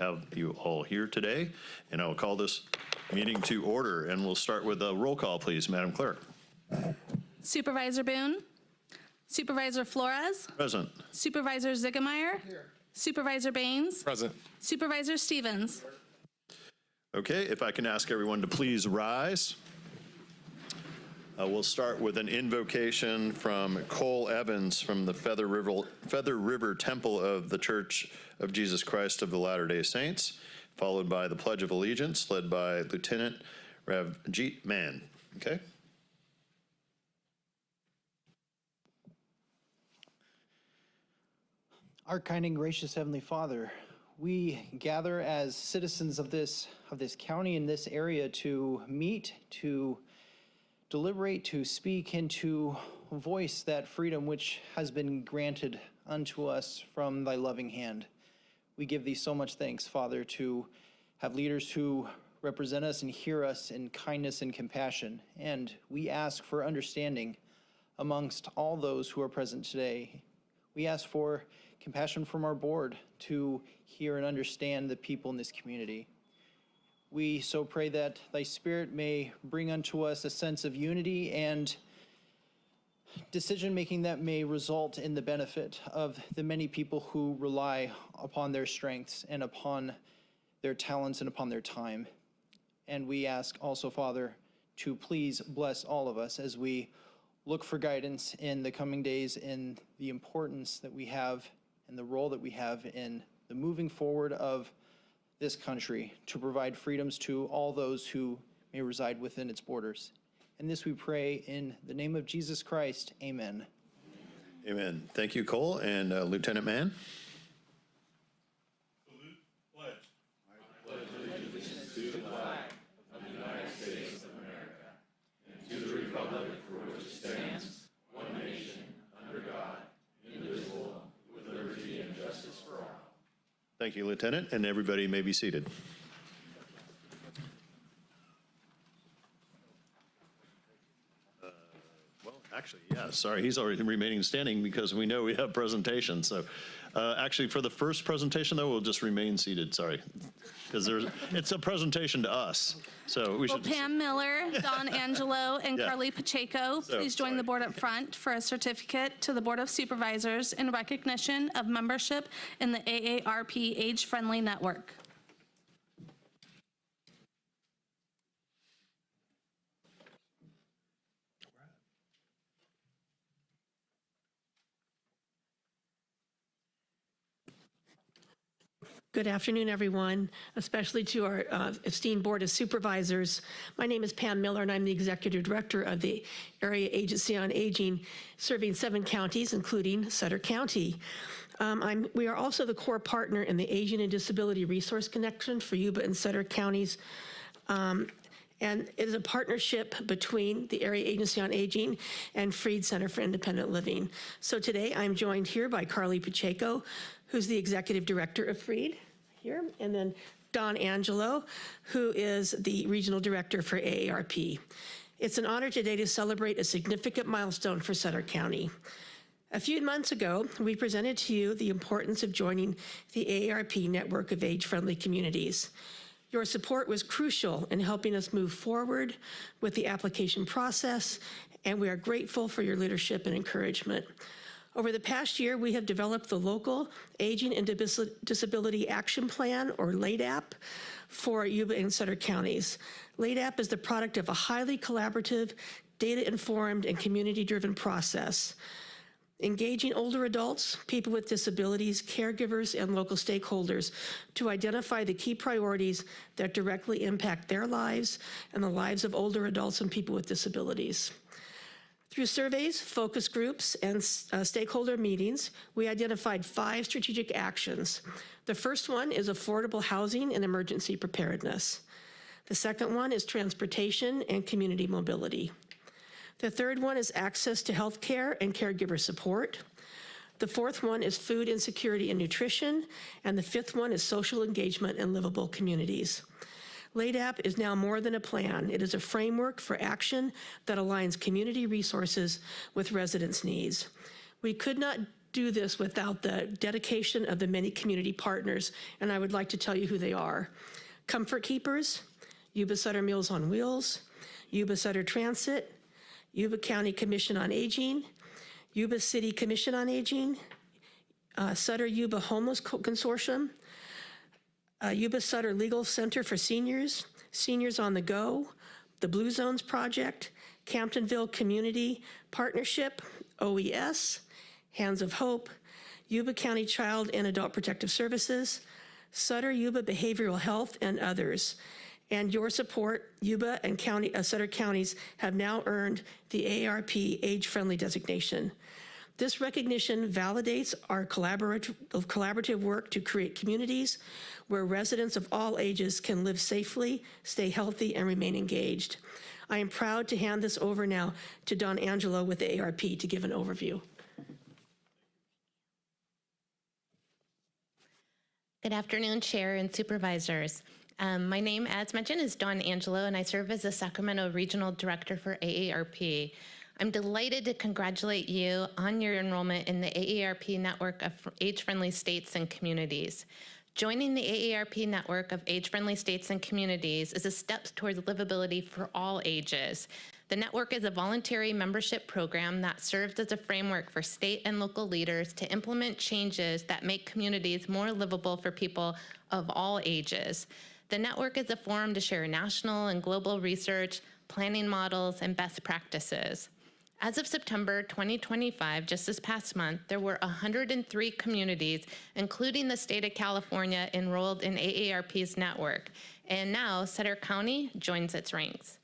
have you all here today, and I will call this meeting to order, and we'll start with a roll call, please, Madam Clerk. Supervisor Boone? Supervisor Flores? Present. Supervisor Ziegemeyer? Here. Supervisor Baines? Present. Supervisor Stevens? Okay, if I can ask everyone to please rise. We'll start with an invocation from Cole Evans from the Feather River Temple of the Church of Jesus Christ of the Latter-day Saints, followed by the Pledge of Allegiance, led by Lieutenant Ravjeet Mann. Okay? Our kind and gracious Heavenly Father, we gather as citizens of this county in this area to meet, to deliberate, to speak, and to voice that freedom which has been granted unto us from thy loving hand. We give thee so much thanks, Father, to have leaders who represent us and hear us in kindness and compassion. And we ask for understanding amongst all those who are present today. We ask for compassion from our board to hear and understand the people in this community. We so pray that thy Spirit may bring unto us a sense of unity and decision-making that may result in the benefit of the many people who rely upon their strengths and upon their talents and upon their time. And we ask also, Father, to please bless all of us as we look for guidance in the coming days in the importance that we have and the role that we have in the moving forward of this country to provide freedoms to all those who may reside within its borders. And this we pray in the name of Jesus Christ. Amen. Amen. Thank you, Cole. And Lieutenant Mann? Salute, pledge. I pledge allegiance to the flag of the United States of America and to the republic for which it stands, one nation, under God, indivisible, with liberty and justice for all. Thank you, Lieutenant, and everybody may be seated. Well, actually, yeah, sorry, he's already remaining standing because we know we have presentations. So actually, for the first presentation, though, we'll just remain seated, sorry, because it's a presentation to us. So we should. Pam Miller, Don Angelo, and Yeah. Carly Pacheco, please join the board up front for a certificate to the Board of Supervisors in recognition of membership in the AARP Age-Friendly Network. Good afternoon, everyone, especially to our esteemed Board of Supervisors. My name is Pam Miller, and I'm the Executive Director of the Area Agency on Aging, serving 7 counties, including Sutter County. We are also the core partner in the Aging and Disability Resource Connection for Yuba and Sutter counties. And it is a partnership between the Area Agency on Aging and Freed Center for Independent Living. So today I'm joined here by Carly Pacheco, who's the Executive Director of Freed here, and then Don Angelo, who is the Regional Director for AARP. It's an honor today to celebrate a significant milestone for Sutter County. A few months ago, we presented to you the importance of joining the AARP network of age-friendly communities. Your support was crucial in helping us move forward with the application process, and we are grateful for your leadership and encouragement. Over the past year, we have developed the local Aging and Disability Action Plan, or LADAP, for Yuba and Sutter counties. LADAP is the product of a highly collaborative, data-informed, and community-driven process. Engaging older adults, people with disabilities, caregivers, and local stakeholders to identify the key priorities that directly impact their lives and the lives of older adults and people with disabilities. Through surveys, focus groups, and stakeholder meetings, we identified 5 strategic actions. The first one is affordable housing and emergency preparedness. The second one is transportation and community mobility. The third one is access to health care and caregiver support. The fourth one is food insecurity and nutrition. And the fifth one is social engagement and livable communities. LADAP is now more than a plan. It is a framework for action that aligns community resources with residents' needs. We could not do this without the dedication of the many community partners, and I would like to tell you who they are. Comfort Keepers, Yuba Sutter Meals on Wheels, Yuba Sutter Transit, Yuba County Commission on Aging, Yuba City Commission on Aging, Sutter Yuba Homeless Consortium, Yuba Sutter Legal Center for Seniors, Seniors on the Go, the Blue Zones Project, Camptonville Community Partnership, OES, Hands of Hope, Yuba County Child and Adult Protective Services, Sutter Yuba Behavioral Health, and others. And your support, Yuba and Sutter counties have now earned the AARP Age-Friendly designation. This recognition validates our collaborative work to create communities where residents of all ages can live safely, stay healthy, and remain engaged. I am proud to hand this over now to Don Angelo with the AARP to give an overview. Good afternoon, Chair and Supervisors. My name, as mentioned, is Dawn Angelo, and I serve as the Sacramento Regional Director for AARP. I'm delighted to congratulate you on your enrollment in the AARP network of age-friendly states and communities. Joining the AARP network of age-friendly states and communities is a step towards livability for all ages. The network is a voluntary membership program that serves as a framework for state and local leaders to implement changes that make communities more livable for people of all ages. The network is a forum to share national and global research, planning models, and best practices. As of September 2025, just this past month, there were 103 communities, including the state of California, enrolled in AARP's network. And now Sutter County joins its ranks.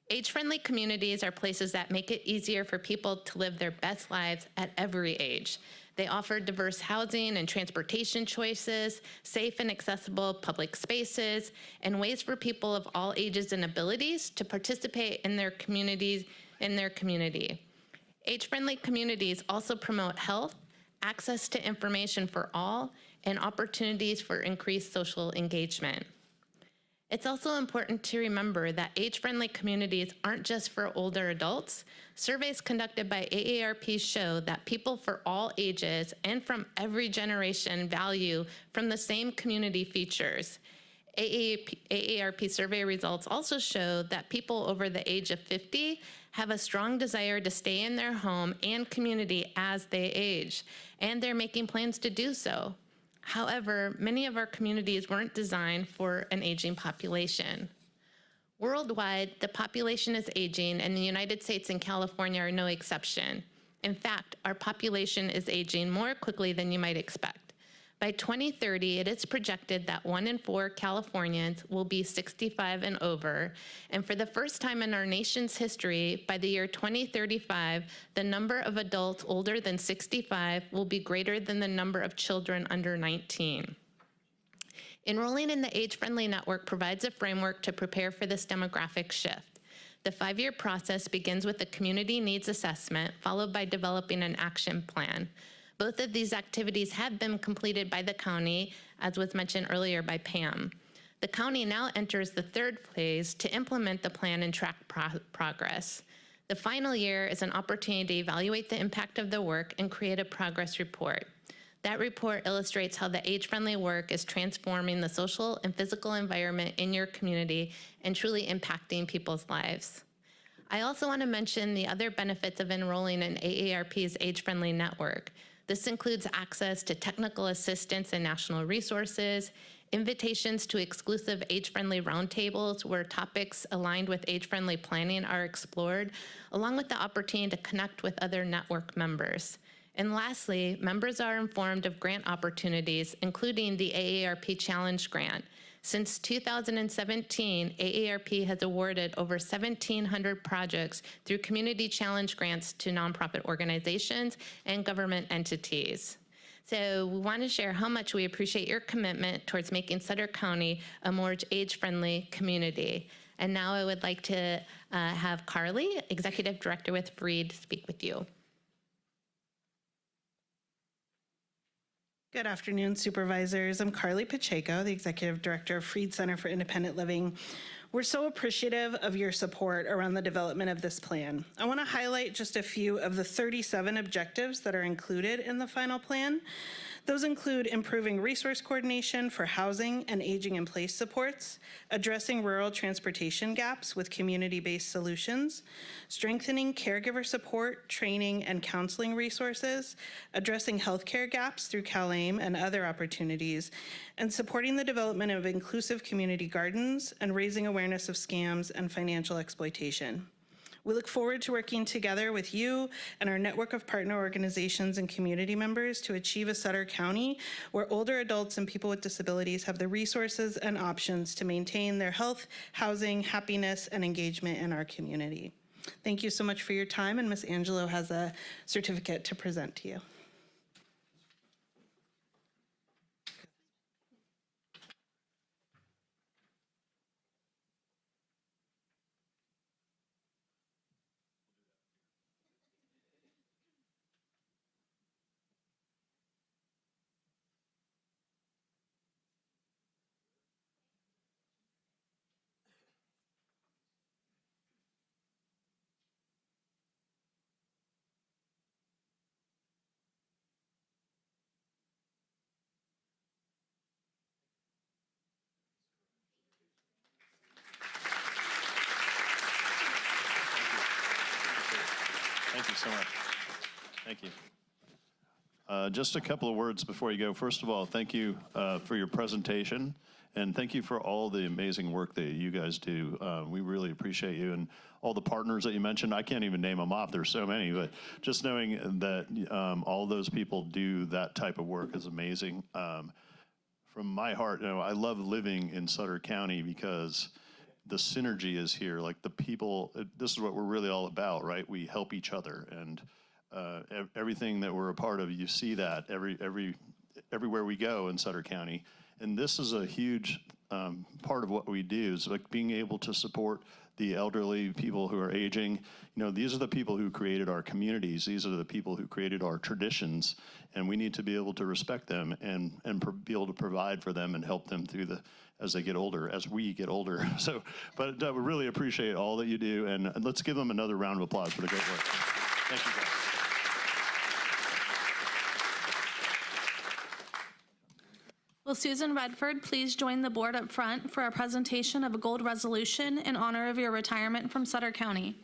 Age-friendly communities are places that make it easier for people to live their best lives at every age. They offer diverse housing and transportation choices, safe and accessible public spaces, and ways for people of all ages and abilities to participate in their communities, Age-friendly communities also promote health, access to information for all, and opportunities for increased social engagement. It's also important to remember that age-friendly communities aren't just for older adults. Surveys conducted by AARP show that people for all ages and from every generation value from the same community features. AARP survey results also show that people over the age of 50 have a strong desire to stay in their home and community as they age, and they're making plans to do so. However, many of our communities weren't designed for an aging population. Worldwide, the population is aging, and the United States and California are no exception. In fact, our population is aging more quickly than you might expect. By 2030, it is projected that 1 in 4 Californians will be 65 and over, and for the first time in our nation's history, by the year 2035, the number of adults older than 65 will be greater than the number of children under 19. Enrolling in the Age-Friendly Network provides a framework to prepare for this demographic shift. The 5-year process begins with a community needs assessment, followed by developing an action plan. Both of these activities have been completed by the county, as was mentioned earlier by Pam. The county now enters the 3rd phase to implement the plan and track progress. The final year is an opportunity to evaluate the impact of the work and create a progress report. That report illustrates how the age-friendly work is transforming the social and physical environment in your community and truly impacting people's lives. I also want to mention the other benefits of enrolling in AARP's Age-Friendly Network. This includes access to technical assistance and national resources, invitations to exclusive age-friendly roundtables where topics aligned with age-friendly planning are explored, along with the opportunity to connect with other network members. And lastly, members are informed of grant opportunities, including the AARP Challenge Grant. Since 2017, AARP has awarded over 1,700 projects through community challenge grants to nonprofit organizations and government entities. So we want to share how much we appreciate your commitment towards making Sutter County a more age-friendly community. And now I would like to have Carly, Executive Director with Freed, speak with you. Good afternoon, Supervisors. I'm Carly Pacheco, the Executive Director of Freed Center for Independent Living. We're so appreciative of your support around the development of this plan. I want to highlight just a few of the 37 objectives that are included in the final plan. Those include improving resource coordination for housing and aging in place supports, addressing rural transportation gaps with community-based solutions, strengthening caregiver support, training, and counseling resources, addressing healthcare gaps through CalAIM and other opportunities, and supporting the development of inclusive community gardens and raising awareness of scams and financial exploitation. We look forward to working together with you and our network of partner organizations and community members to achieve a Sutter County where older adults and people with disabilities have the resources and options to maintain their health, housing, happiness, and engagement in our community. Thank you so much for your time, and Ms. Angelo has a certificate to present to you. Thank you so much. Thank you. Just a couple of words before you go. First of all, thank you for your presentation, and thank you for all the amazing work that you guys do. We really appreciate you, and all the partners that you mentioned. I can't even name them off. There's so many, but just knowing that all those people do that type of work is amazing. From my heart, I love living in Sutter County because the synergy is here. Like the people, this is what we're really all about, right? We help each other, and everything that we're a part of, you see that everywhere we go in Sutter County. And this is a huge part of what we do, is like being able to support the elderly, people who are aging. These are the people who created our communities. These are the people who created our traditions, and we need to be able to respect them and be able to provide for them and help them through as they get older, as we get older. So, but we really appreciate all that you do, and let's give them another round of applause for the great work. Thank you, guys. Will Susan Redford please join the board up front for a presentation of a gold resolution in honor of your retirement from Sutter County?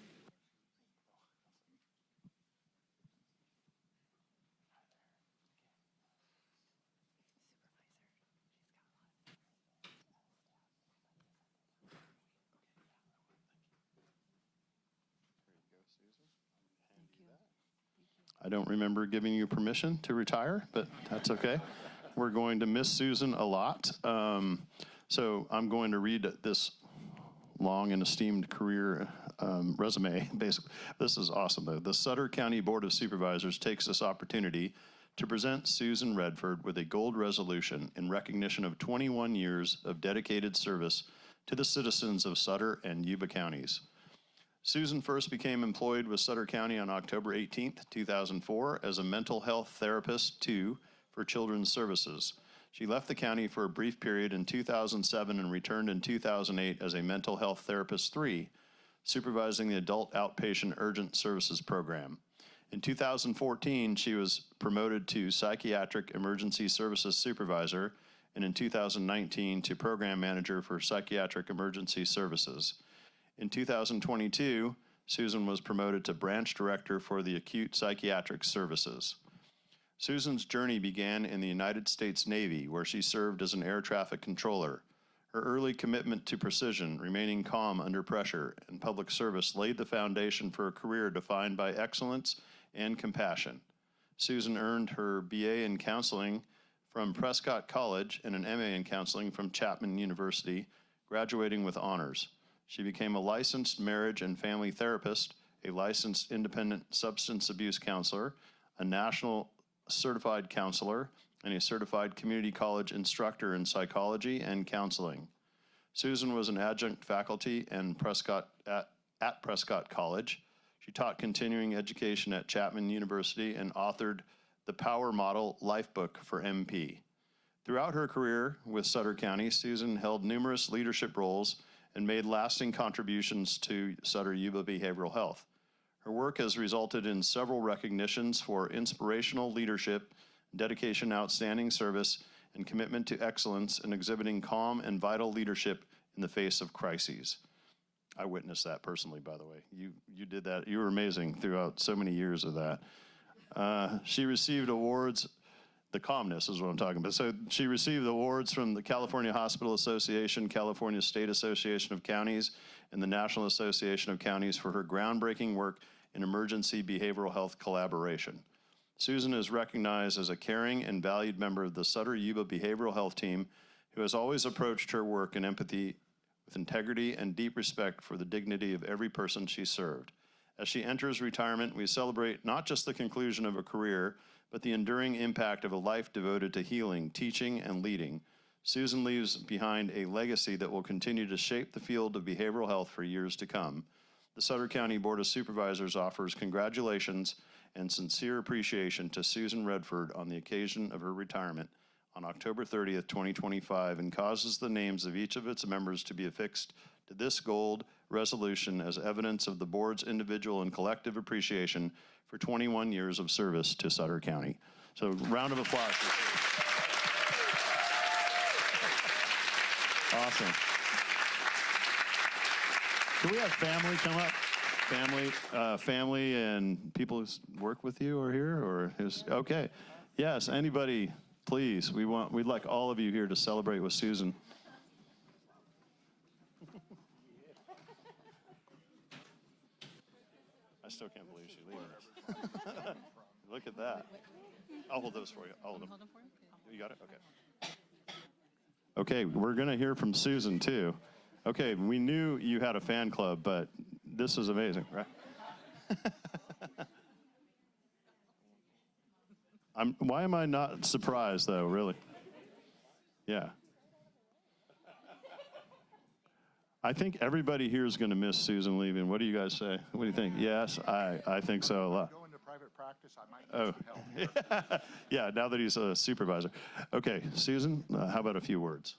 I don't remember giving you permission to retire, but that's okay. We're going to miss Susan a lot. So I'm going to read this long and esteemed career resume. Basically, this is awesome, though. The Sutter County Board of Supervisors takes this opportunity to present Susan Redford with a gold resolution in recognition of 21 years of dedicated service to the citizens of Sutter and Yuba counties. Susan first became employed with Sutter County on October 18th, 2004 as a mental health therapist 2 for Children's Services. She left the county for a brief period in 2007 and returned in 2008 as a mental health therapist 3, supervising the Adult Outpatient Urgent Services Program. In 2014, she was promoted to Psychiatric Emergency Services Supervisor, and in 2019 to Program Manager for Psychiatric Emergency Services. In 2022, Susan was promoted to Branch Director for the Acute Psychiatric Services. Susan's journey began in the United States Navy, where she served as an air traffic controller. Her early commitment to precision, remaining calm under pressure, and public service laid the foundation for a career defined by excellence and compassion. Susan earned her BA in counseling from Prescott College and an MA in counseling from Chapman University, graduating with honors. She became a licensed marriage and family therapist, a licensed independent substance abuse counselor, a national certified counselor, and a certified community college instructor in psychology and counseling. Susan was an adjunct faculty at Prescott College. She taught continuing education at Chapman University and authored the Power Model Lifebook for MP. Throughout her career with Sutter County, Susan held numerous leadership roles and made lasting contributions to Sutter Yuba Behavioral Health. Her work has resulted in several recognitions for inspirational leadership, dedication, outstanding service, and commitment to excellence in exhibiting calm and vital leadership in the face of crises. I witnessed that personally, by the way. You did that. You were amazing throughout so many years of that. She received awards. The calmness is what I'm talking about. So she received awards from the California Hospital Association, California State Association of Counties, and the National Association of Counties for her groundbreaking work in emergency behavioral health collaboration. Susan is recognized as a caring and valued member of the Sutter Yuba Behavioral Health Team who has always approached her work in empathy with integrity and deep respect for the dignity of every person she served. As she enters retirement, we celebrate not just the conclusion of a career, but the enduring impact of a life devoted to healing, teaching, and leading. Susan leaves behind a legacy that will continue to shape the field of behavioral health for years to come. The Sutter County Board of Supervisors offers congratulations and sincere appreciation to Susan Redford on the occasion of her retirement on October 30th, 2025, and causes the names of each of its members to be affixed to this gold resolution as evidence of the board's individual and collective appreciation for 21 years of service to Sutter County. So round of applause. Awesome. Do we have family come up? Family and people who work with you are here, or is, okay. Yes, anybody, please. We'd like all of you here to celebrate with Susan. I still can't believe she's leaving us. Look at that. I'll hold those for you. I'll hold them. You got it? Okay. Okay, we're going to hear from Susan, too. Okay, we knew you had a fan club, but this is amazing, right? Why am I not surprised, though, really? Yeah. I think everybody here is going to miss Susan leaving. What do you guys say? What do you think? Yes, I think so a lot. Go into private practice, I might need some help. Yeah, now that he's a supervisor. Okay, Susan, how about a few words?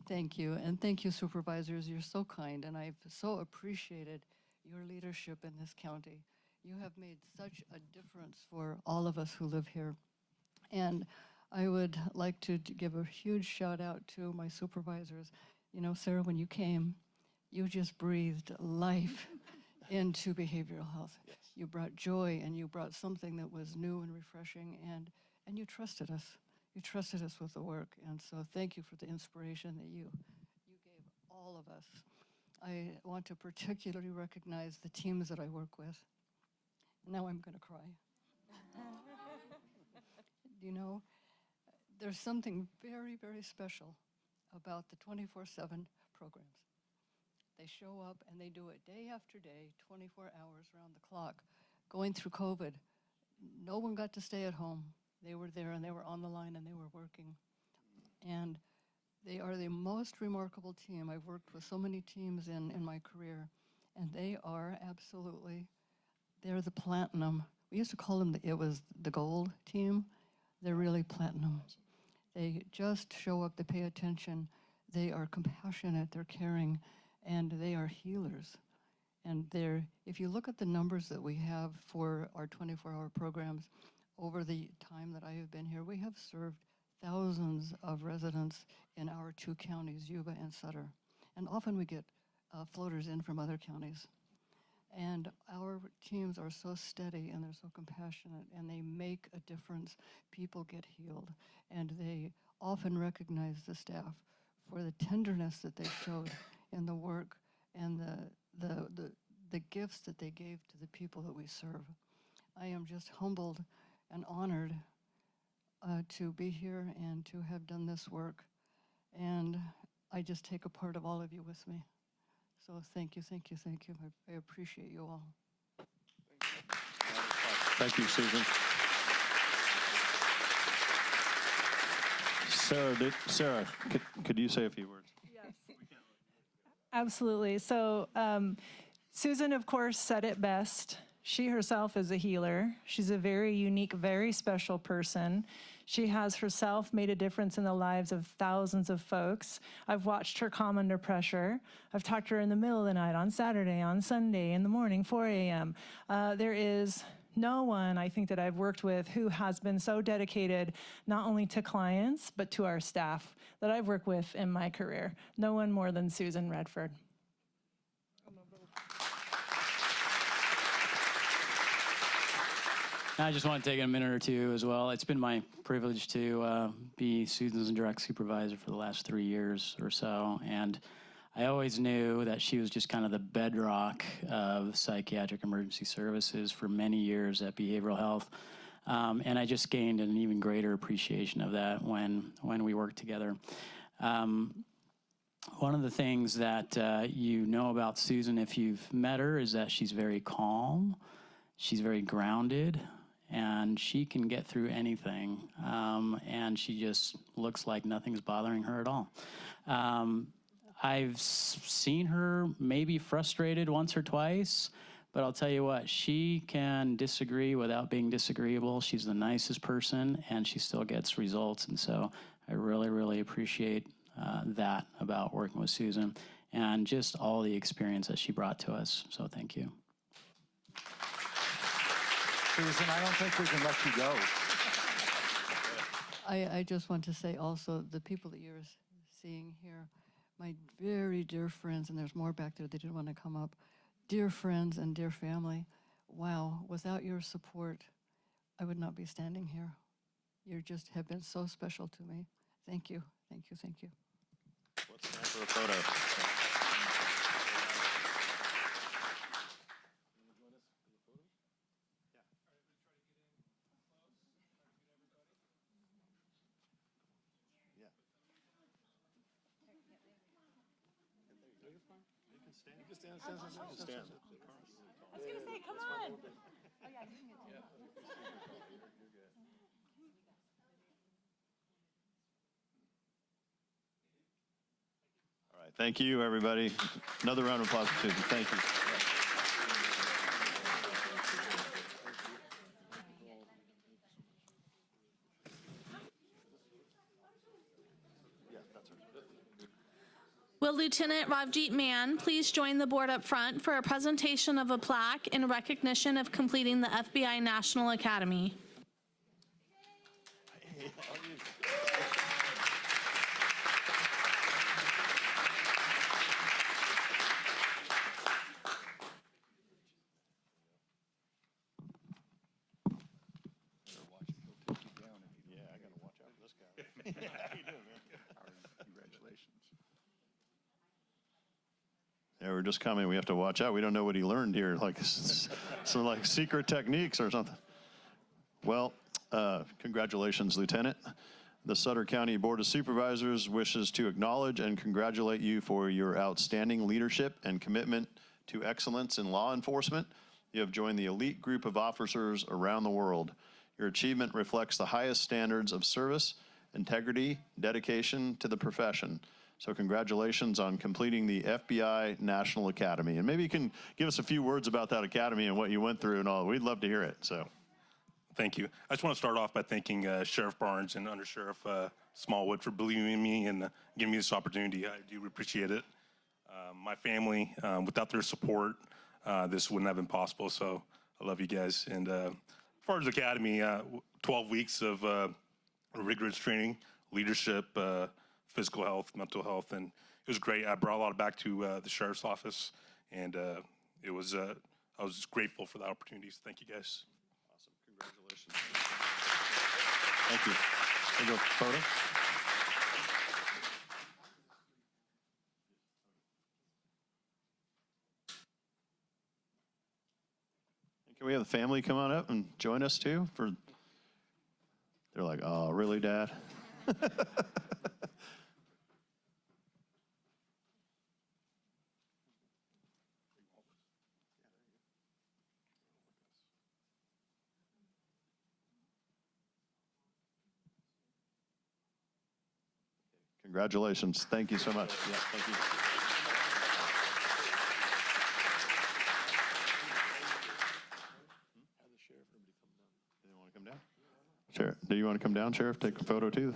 Thank you, and thank you, supervisors. You're so kind, and I've so appreciated your leadership in this county. You have made such a difference for all of us who live here. And I would like to give a huge shout out to my supervisors. You know, Sarah, when you came, you just breathed life into behavioral health. Yes. You brought joy, and you brought something that was new and refreshing, and you trusted us. You trusted us with the work, and so thank you for the inspiration that you gave all of us. I want to particularly recognize the teams that I work with. Now I'm going to cry. You know, there's something very, very special about the 24/7 programs. They show up and they do it day after day, 24 hours around the clock. Going through COVID, no one got to stay at home. They were there and they were on the line and they were working. And they are the most remarkable team. I've worked with so many teams in my career, and they are absolutely, they're the platinum. We used to call them, it was the gold team. They're really platinum. They just show up, they pay attention, they are compassionate, they're caring, and they are healers. And if you look at the numbers that we have for our 24-hour programs, over the time that I have been here, we have served thousands of residents in our two counties, Yuba and Sutter. And often we get floaters in from other counties. And our teams are so steady and they're so compassionate and they make a difference. People get healed, and they often recognize the staff for the tenderness that they showed in the work and the gifts that they gave to the people that we serve. I am just humbled and honored to be here and to have done this work. And I just take a part of all of you with me. So thank you, thank you, thank you. I appreciate you all. Thank you, Susan. Sarah, could you say a few words? Yes. Absolutely. So Susan, of course, said it best. She herself is a healer. She's a very unique, very special person. She has herself made a difference in the lives of thousands of folks. I've watched her calm under pressure. I've talked to her in the middle of the night, on Saturday, on Sunday, in the morning, 4 a.m. There is no one, I think, that I've worked with who has been so dedicated not only to clients, but to our staff that I've worked with in my career. No one more than Susan Redford. I just want to take a minute or two as well. It's been my privilege to be Susan's direct supervisor for the last 3 years or so, and I always knew that she was just kind of the bedrock of psychiatric emergency services for many years at behavioral health, and I just gained an even greater appreciation of that when we worked together. One of the things that you know about Susan if you've met her is that she's very calm, she's very grounded, and she can get through anything, and she just looks like nothing's bothering her at all. I've seen her maybe frustrated once or twice, but I'll tell you what, she can disagree without being disagreeable. She's the nicest person, and she still gets results, and so I really, really appreciate that about working with Susan and just all the experience that she brought to us, so thank you. Susan, I don't think we can let you go. I just want to say also, the people that you're seeing here, my very dear friends, and there's more back there that didn't want to come up, dear friends and dear family, wow, without your support, I would not be standing here. You just have been so special to me. Thank you, thank you, thank you. Let's stand for a photo. I was gonna say, come on. Oh, yeah, you can get All right, thank you, everybody. Another round of applause for Susan. Thank you. Will Lieutenant Ravjeet Mann please join the board up front for a presentation of a plaque in recognition of completing the FBI National Academy? Yeah, we're just coming. We have to watch out. We don't know what he learned here, like some like secret techniques or something. Well, congratulations, Lieutenant. The Sutter County Board of Supervisors wishes to acknowledge and congratulate you for your outstanding leadership and commitment to excellence in law enforcement. You have joined the elite group of officers around the world. Your achievement reflects the highest standards of service, integrity, dedication to the profession. So congratulations on completing the FBI National Academy. And maybe you can give us a few words about that academy and what you went through and all. We'd love to hear it. So, thank you. I just want to start off by thanking Sheriff Barnes and Under Sheriff Smallwood for believing in me and giving me this opportunity. I do appreciate it. My family, without their support, this wouldn't have been possible. So I love you guys. And as far as Academy, 12 weeks of rigorous training, leadership, physical health, mental health, and it was great. I brought a lot back to the sheriff's office, and it was I was just grateful for the opportunities. Thank you, guys. awesome. Congratulations. Thank you. Can we go photo? And can we have the family come on up and join us too? They're like, oh, really, Dad? Congratulations. Thank you so much. Yeah, thank you. Have the sheriff, everybody come down. They want to come down? Sure. do you want to come down, Sheriff, take a photo too?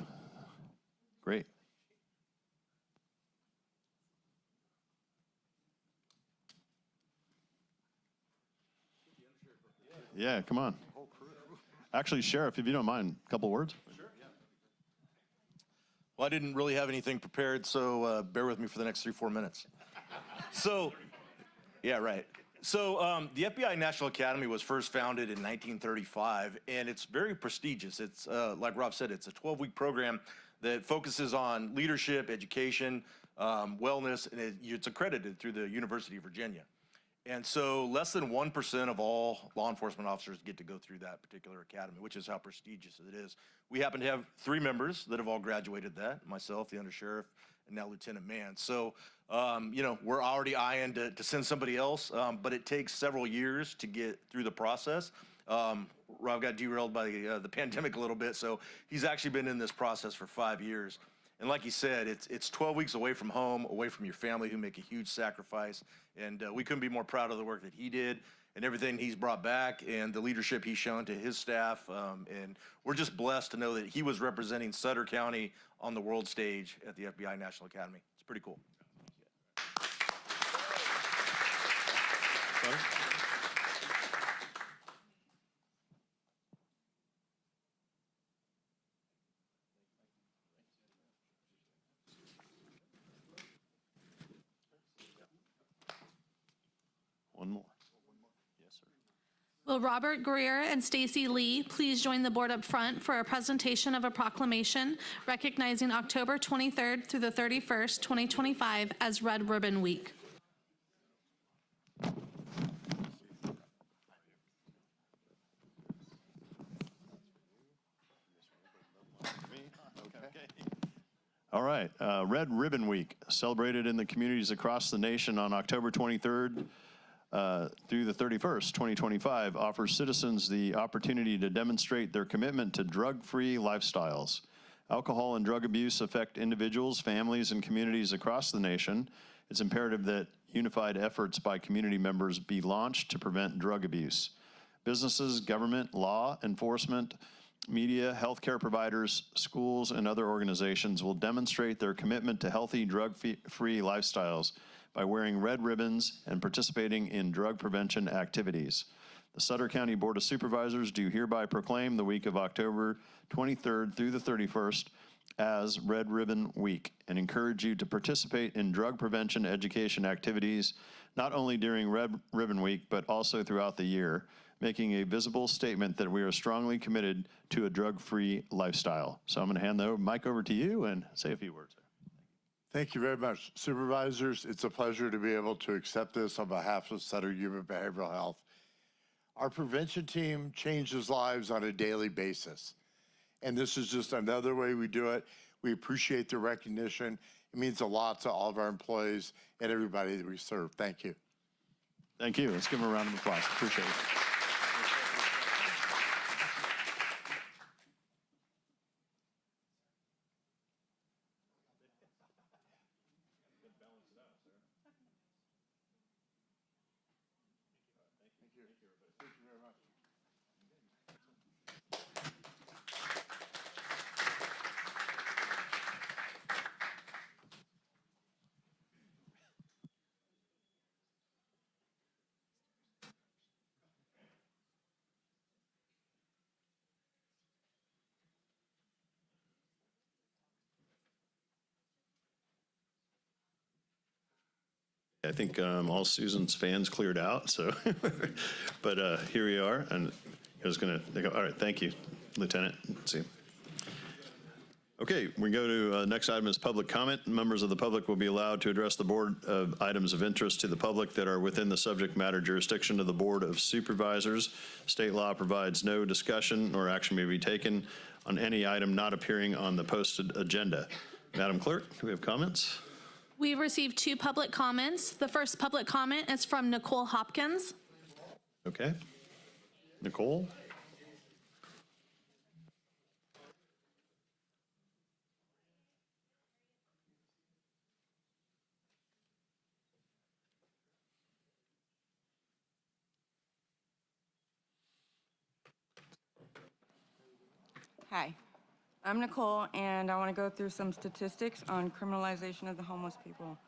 Great. Yeah, come on. Actually, Sheriff, if you don't mind, a couple words. Well, I didn't really have anything prepared, so bear with me for the next 3-4 minutes. So, yeah, right. So the FBI National Academy was first founded in 1935, and it's very prestigious. It's, like Rob said, it's a 12-week program that focuses on leadership, education, wellness, and it's accredited through the University of Virginia. And so less than 1% of all law enforcement officers get to go through that particular academy, which is how prestigious it is. We happen to have 3 members that have all graduated that, myself, the undersheriff, and now Lieutenant Mann. So, you know, we're already eyeing to send somebody else, but it takes several years to get through the process. Rob got derailed by the pandemic a little bit, so he's actually been in this process for 5 years. And like he said, it's 12 weeks away from home, away from your family, who make a huge sacrifice. And we couldn't be more proud of the work that he did and everything he's brought back and the leadership he's shown to his staff. And we're just blessed to know that he was representing Sutter County on the world stage at the FBI National Academy. It's pretty cool. One more. Yes, sir. Will Robert Greer and Stacy Lee please join the board up front for a presentation of a proclamation recognizing October 23rd through the 31st, 2025 as Red Ribbon Week. All right, Red Ribbon Week, celebrated in the communities across the nation on October 23rd through the 31st, 2025, offers citizens the opportunity to demonstrate their commitment to drug-free lifestyles. Alcohol and drug abuse affect individuals, families, and communities across the nation. It's imperative that unified efforts by community members be launched to prevent drug abuse. Businesses, government, law enforcement, media, healthcare providers, schools, and other organizations will demonstrate their commitment to healthy, drug-free lifestyles by wearing red ribbons and participating in drug prevention activities. The Sutter County Board of Supervisors do hereby proclaim the week of October 23rd through the 31st as Red Ribbon Week and encourage you to participate in drug prevention education activities not only during Red Ribbon Week, but also throughout the year, making a visible statement that we are strongly committed to a drug-free lifestyle. So I'm going to hand the mic over to you and say a few words. Thank you very much. Supervisors, it's a pleasure to be able to accept this on behalf of Sutter Human Behavioral Health. Our prevention team changes lives on a daily basis. And this is just another way we do it. We appreciate the recognition. It means a lot to all of our employees and everybody that we serve. Thank you. Thank you. Let's give them a round of applause. Appreciate it. I think all Susan's fans cleared out, so, but here we are, and I was going to go, all right, thank you, Lieutenant. Let's see. Okay, we go to next item is public comment. Members of the public will be allowed to address the board of items of interest to the public that are within the subject matter jurisdiction of the Board of Supervisors. State law provides no discussion or action may be taken on any item not appearing on the posted agenda. Madam Clerk, do we have comments? We received 2 public comments. The first public comment is from Nicole Hopkins. Okay. Nicole? Hi, I'm Nicole, and I want to go through some statistics on criminalization of the homeless people.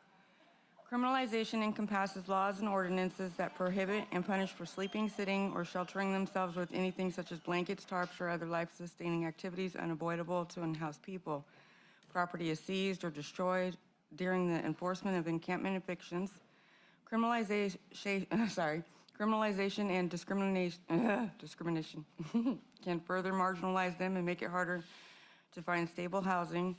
Criminalization encompasses laws and ordinances that prohibit and punish for sleeping, sitting, or sheltering themselves with anything such as blankets, tarps, or other life-sustaining activities unavoidable to unhoused people. Property is seized or destroyed during the enforcement of encampment evictions. Criminalization and discrimination can further marginalize them and make it harder to find stable housing.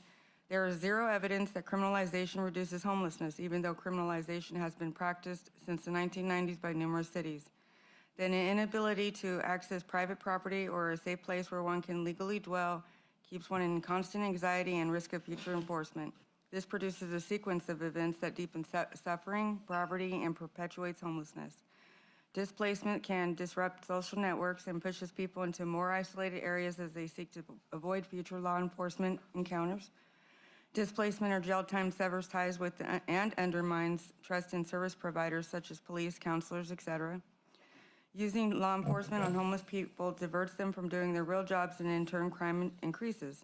There is zero evidence that criminalization reduces homelessness, even though criminalization has been practiced since the 1990s by numerous cities. Then an inability to access private property or a safe place where one can legally dwell keeps one in constant anxiety and risk of future enforcement. This produces a sequence of events that deepen suffering, poverty, and perpetuates homelessness. Displacement can disrupt social networks and pushes people into more isolated areas as they seek to avoid future law enforcement encounters. Displacement or jail time severs ties with and undermines trust in service providers such as police, counselors, etc. Using law enforcement on homeless people diverts them from doing their real jobs, and in turn crime increases.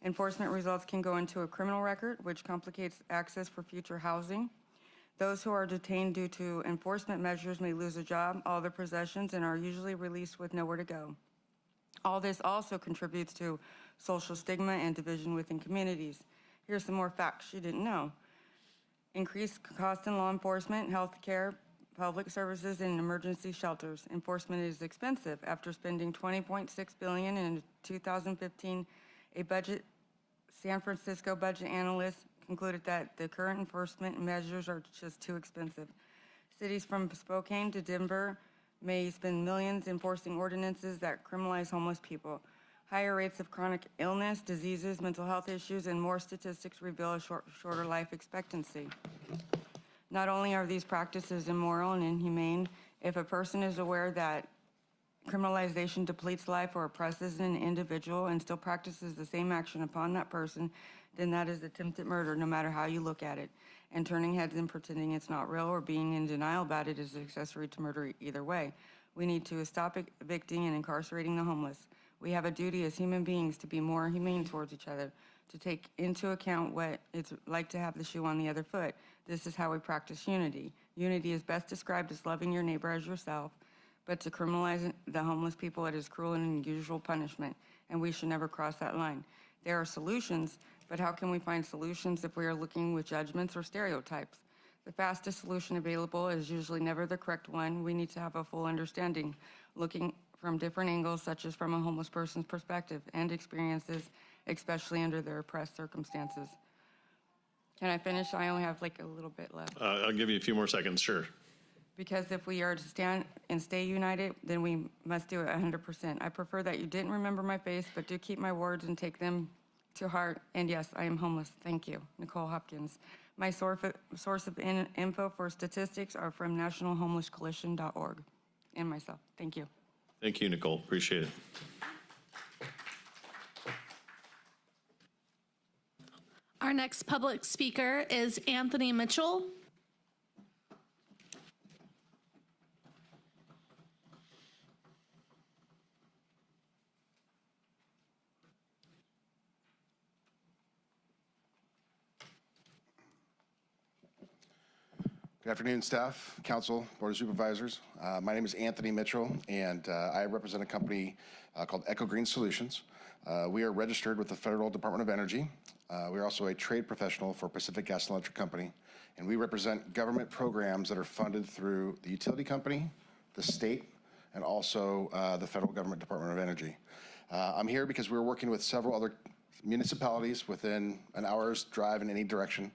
Enforcement results can go into a criminal record, which complicates access for future housing. Those who are detained due to enforcement measures may lose a job, all their possessions, and are usually released with nowhere to go. All this also contributes to social stigma and division within communities. Here's some more facts you didn't know. Increased cost in law enforcement, health care, public services, and emergency shelters. Enforcement is expensive. After spending $20.6 billion in 2015, San Francisco budget analyst concluded that the current enforcement measures are just too expensive. Cities from Spokane to Denver may spend millions enforcing ordinances that criminalize homeless people. Higher rates of chronic illness, diseases, mental health issues, and more statistics reveal a shorter life expectancy. Not only are these practices immoral and inhumane, if a person is aware that criminalization depletes life or oppresses an individual and still practices the same action upon that person, then that is attempted murder, no matter how you look at it. And turning heads and pretending it's not real or being in denial about it is accessory to murder either way. We need to stop evicting and incarcerating the homeless. We have a duty as human beings to be more humane towards each other, to take into account what it's like to have the shoe on the other foot. This is how we practice unity. Unity is best described as loving your neighbor as yourself, but to criminalize the homeless people, it is cruel and unusual punishment, and we should never cross that line. There are solutions, but how can we find solutions if we are looking with judgments or stereotypes? The fastest solution available is usually never the correct one. We need to have a full understanding, looking from different angles, such as from a homeless person's perspective and experiences, especially under their oppressed circumstances. Can I finish? I only have like a little bit left. I'll give you a few more seconds, sure. Because if we are to stand and stay united, then we must do it 100%. I prefer that you didn't remember my face, but do keep my words and take them to heart. And yes, I am homeless. Thank you. Nicole Hopkins. My source of info for statistics are from nationalhomelesscoalition.org and myself. Thank you. Thank you, Nicole. Appreciate it. Our next public speaker is Anthony Mitchell. Good afternoon, staff, council, board of supervisors. My name is Anthony Mitchell, and I represent a company called Echo Green Solutions. We are registered with the Federal Department of Energy. We are also a trade professional for Pacific Gas and Electric Company, and we represent government programs that are funded through the utility company, the state, and also the federal government Department of Energy. I'm here because we're working with several other municipalities within an hour's drive in any direction.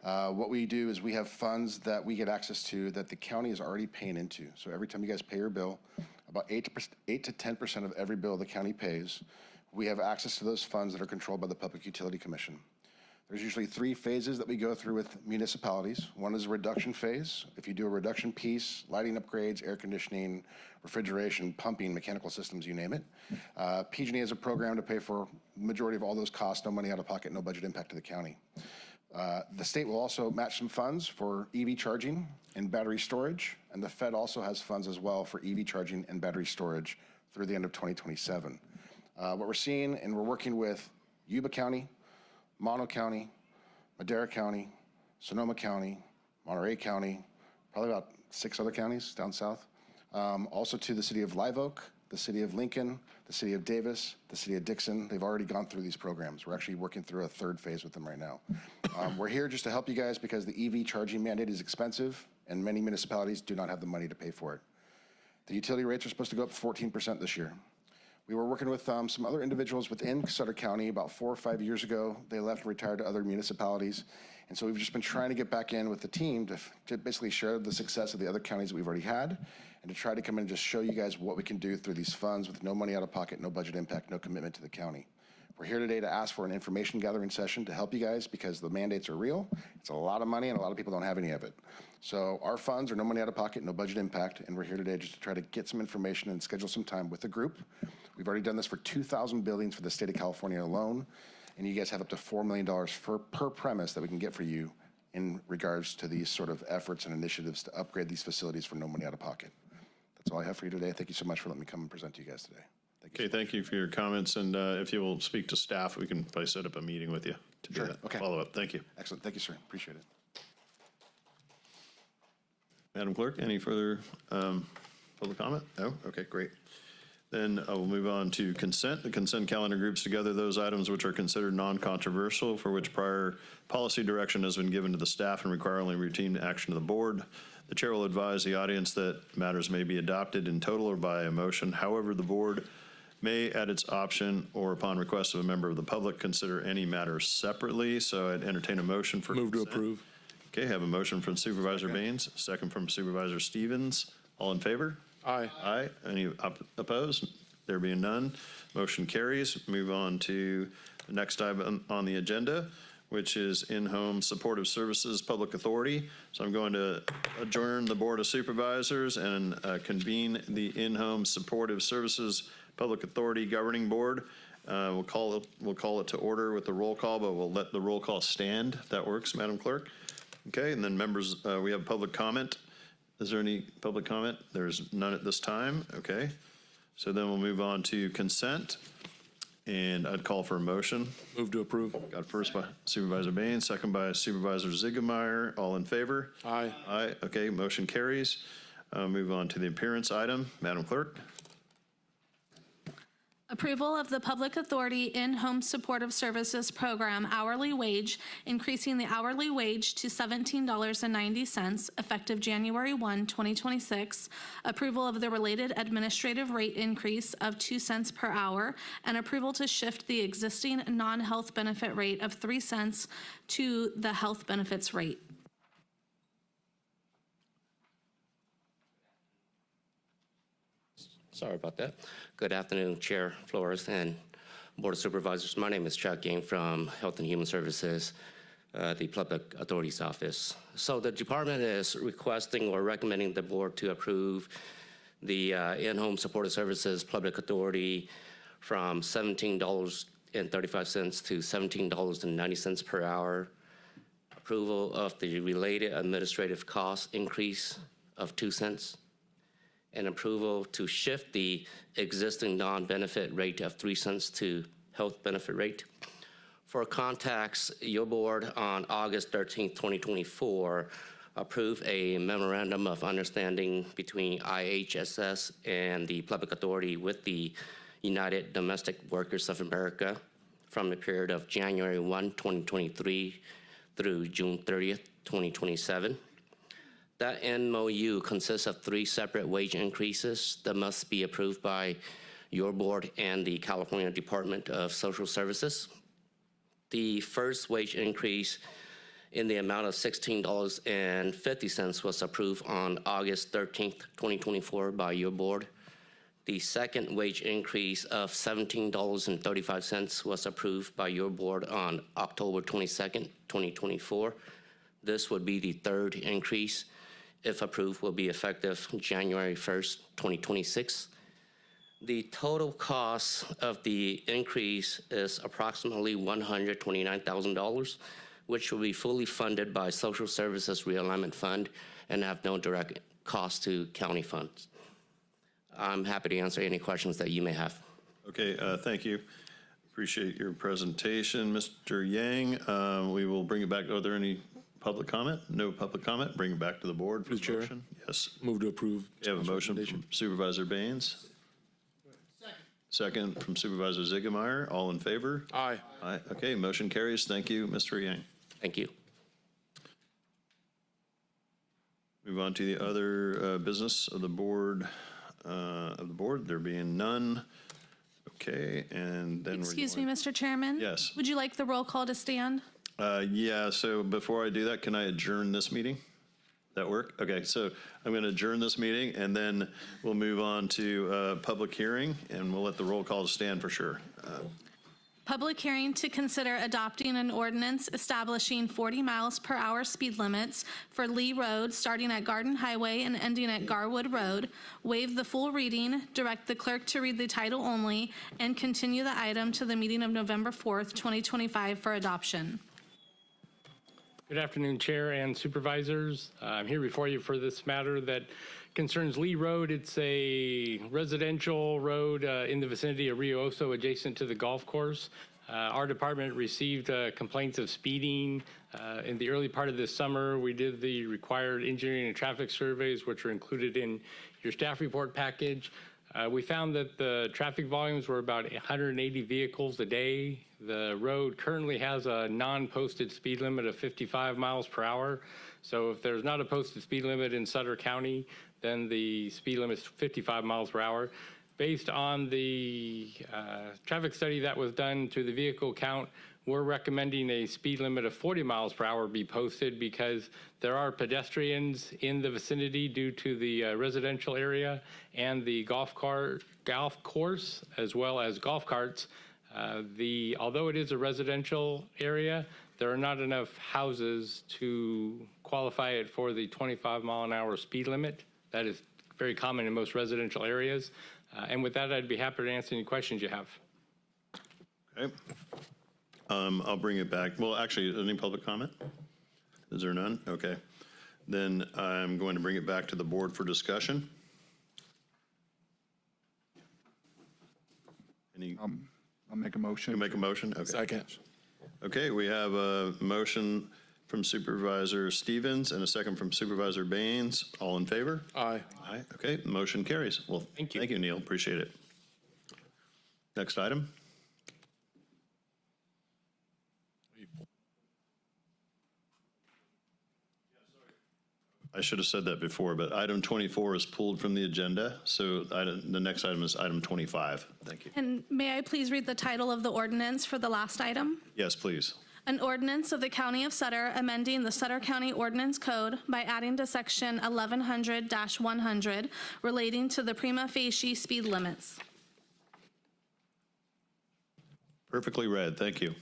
What we do is we have funds that we get access to that the county is already paying into. So every time you guys pay your bill, about 8 to 10% of every bill the county pays, we have access to those funds that are controlled by the Public Utility Commission. There's usually 3 phases that we go through with municipalities. One is a reduction phase. If you do a reduction piece, lighting upgrades, air conditioning, refrigeration, pumping, mechanical systems, you name it. PG&E has a program to pay for the majority of all those costs, no money out of pocket, no budget impact to the county. The state will also match some funds for EV charging and battery storage, and the Fed also has funds as well for EV charging and battery storage through the end of 2027. What we're seeing, and we're working with Yuba County, Mono County, Madera County, Sonoma County, Monterey County, probably about 6 other counties down south. Also to the city of Live Oak, the city of Lincoln, the city of Davis, the city of Dixon. They've already gone through these programs. We're actually working through a third phase with them right now. We're here just to help you guys because the EV charging mandate is expensive and many municipalities do not have the money to pay for it. The utility rates are supposed to go up 14% this year. We were working with some other individuals within Sutter County about 4 or 5 years ago. They left and retired to other municipalities. And so we've just been trying to get back in with the team to basically share the success of the other counties that we've already had and to try to come in and just show you guys what we can do through these funds with no money out of pocket, no budget impact, no commitment to the county. We're here today to ask for an information gathering session to help you guys because the mandates are real. It's a lot of money and a lot of people don't have any of it. So our funds are no money out of pocket, no budget impact, and we're here today just to try to get some information and schedule some time with the group. We've already done this for 2,000 buildings for the state of California alone, and you guys have up to $4 million per premise that we can get for you in regards to these sort of efforts and initiatives to upgrade these facilities for no money out of pocket. That's all I have for you today. Thank you so much for letting me come and present to you guys today. Okay, thank you for your comments, and if you will speak to staff, we can probably set up a meeting with you to do that. Okay. Follow up. Thank you. Excellent. Thank you, sir. Appreciate it. Madam Clerk, any further public comment? No? Okay, great. Then I will move on to consent. The consent calendar groups together those items which are considered non-controversial, for which prior policy direction has been given to the staff and require only routine action of the board. The chair will advise the audience that matters may be adopted in total or by a motion. However, the board may, at its option or upon request of a member of the public, consider any matter separately. So I'd entertain a motion for Move to consent. approve. Okay, have a motion from Supervisor Baines, second from Supervisor Stevens. All in favor? Aye. Aye. Any opposed? There being none, motion carries. Move on to the next item on the agenda, which is in-home supportive services public authority. So I'm going to adjourn the Board of Supervisors and convene the in-home supportive services public authority governing board. We'll call it to order with the roll call, but we'll let the roll call stand if that works, Madam Clerk. Okay, and then members, we have public comment. Is there any public comment? There's none at this time. Okay. So then we'll move on to consent. And I'd call for a motion. Move to approve. Got first by Supervisor Baines, second by Supervisor Ziegemeyer. All in favor? Aye. Aye. Okay, motion carries. Move on to the appearance item. Madam Clerk. Approval of the Public Authority In-Home Supportive Services Program hourly wage, increasing the hourly wage to $17.90 effective January 1, 2026. Approval of the related administrative rate increase of 2 cents per hour, and approval to shift the existing non-health benefit rate of 3 cents to the health benefits rate. Sorry about that. Good afternoon, Chair Flores and Board of Supervisors. My name is Chuck Game from Health and Human Services, the Public Authority's Office. So the department is requesting or recommending the board to approve the in-home supportive services Public Authority from $17.35 to $17.90 per hour. Approval of the related administrative cost increase of 2 cents. And approval to shift the existing non-benefit rate of 3 cents to health benefit rate. For context, your board on August 13th, 2024, approved a memorandum of understanding between IHSS and the Public Authority with the United Domestic Workers of America from the period of January 1, 2023 through June 30th, 2027. That MOU consists of 3 separate wage increases that must be approved by your board and the California Department of Social Services. The first wage increase in the amount of $16.50 was approved on August 13th, 2024 by your board. The second wage increase of $17.35 was approved by your board on October 22nd, 2024. This would be the third increase. If approved, will be effective January 1st, 2026. The total cost of the increase is approximately $129,000, which will be fully funded by Social Services Realignment Fund and have no direct cost to county funds. I'm happy to answer any questions that you may have. Okay, thank you. Appreciate your presentation, Mr. Yang. We will bring it back. Are there any public comment? No public comment. Bring it back to the board for Mr. Chair. motion. Yes. Move to approve. You have a motion from Supervisor Baines. Second from Supervisor Ziegemeier. All in favor? Aye. Aye. Okay, motion carries. Thank you, Mr. Yang. Thank you. Move on to the other business of the board. There being none. Okay, and then Excuse me, Mr. Chairman? Yes. Would you like the roll call to stand? Yeah, so before I do that, can I adjourn this meeting? That work? Okay, so I'm going to adjourn this meeting, and then we'll move on to public hearing, and we'll let the roll call stand for sure. Public hearing to consider adopting an ordinance establishing 40 miles per hour speed limits for Lee Road, starting at Garden Highway and ending at Garwood Road, waive the full reading, direct the clerk to read the title only, and continue the item to the meeting of November 4th, 2025 for adoption. Good afternoon, Chair and Supervisors. I'm here before you for this matter that concerns Lee Road. It's a residential road in the vicinity of Rio Oso, adjacent to the golf course. Our department received complaints of speeding in the early part of this summer. We did the required engineering and traffic surveys, which are included in your staff report package. We found that the traffic volumes were about 180 vehicles a day. The road currently has a non-posted speed limit of 55 miles per hour. So if there's not a posted speed limit in Sutter County, then the speed limit is 55 miles per hour. Based on the traffic study that was done to the vehicle count, we're recommending a speed limit of 40 miles per hour be posted because there are pedestrians in the vicinity due to the residential area and the golf course, as well as golf carts. Although it is a residential area, there are not enough houses to qualify it for the 25-mile-an-hour speed limit. That is very common in most residential areas. And with that, I'd be happy to answer any questions you have. Okay. I'll bring it back. Well, actually, any public comment? Is there none? Okay. Then I'm going to bring it back to the board for discussion. Any? I'll make a motion. You make a motion? Okay. Second. Okay, we have a motion from Supervisor Stevens and a second from Supervisor Baines. All in favor? Aye. Aye. Okay, motion carries. Well, Thank you. Thank you, Neil. Appreciate it. Next item. I should have said that before, but item 24 is pulled from the agenda. So the next item is item 25. Thank you. And may I please read the title of the ordinance for the last item? Yes, please. An ordinance of the County of Sutter amending the Sutter County Ordinance Code by adding to section 1100-100 relating to the prima facie speed limits. Perfectly read. Thank you.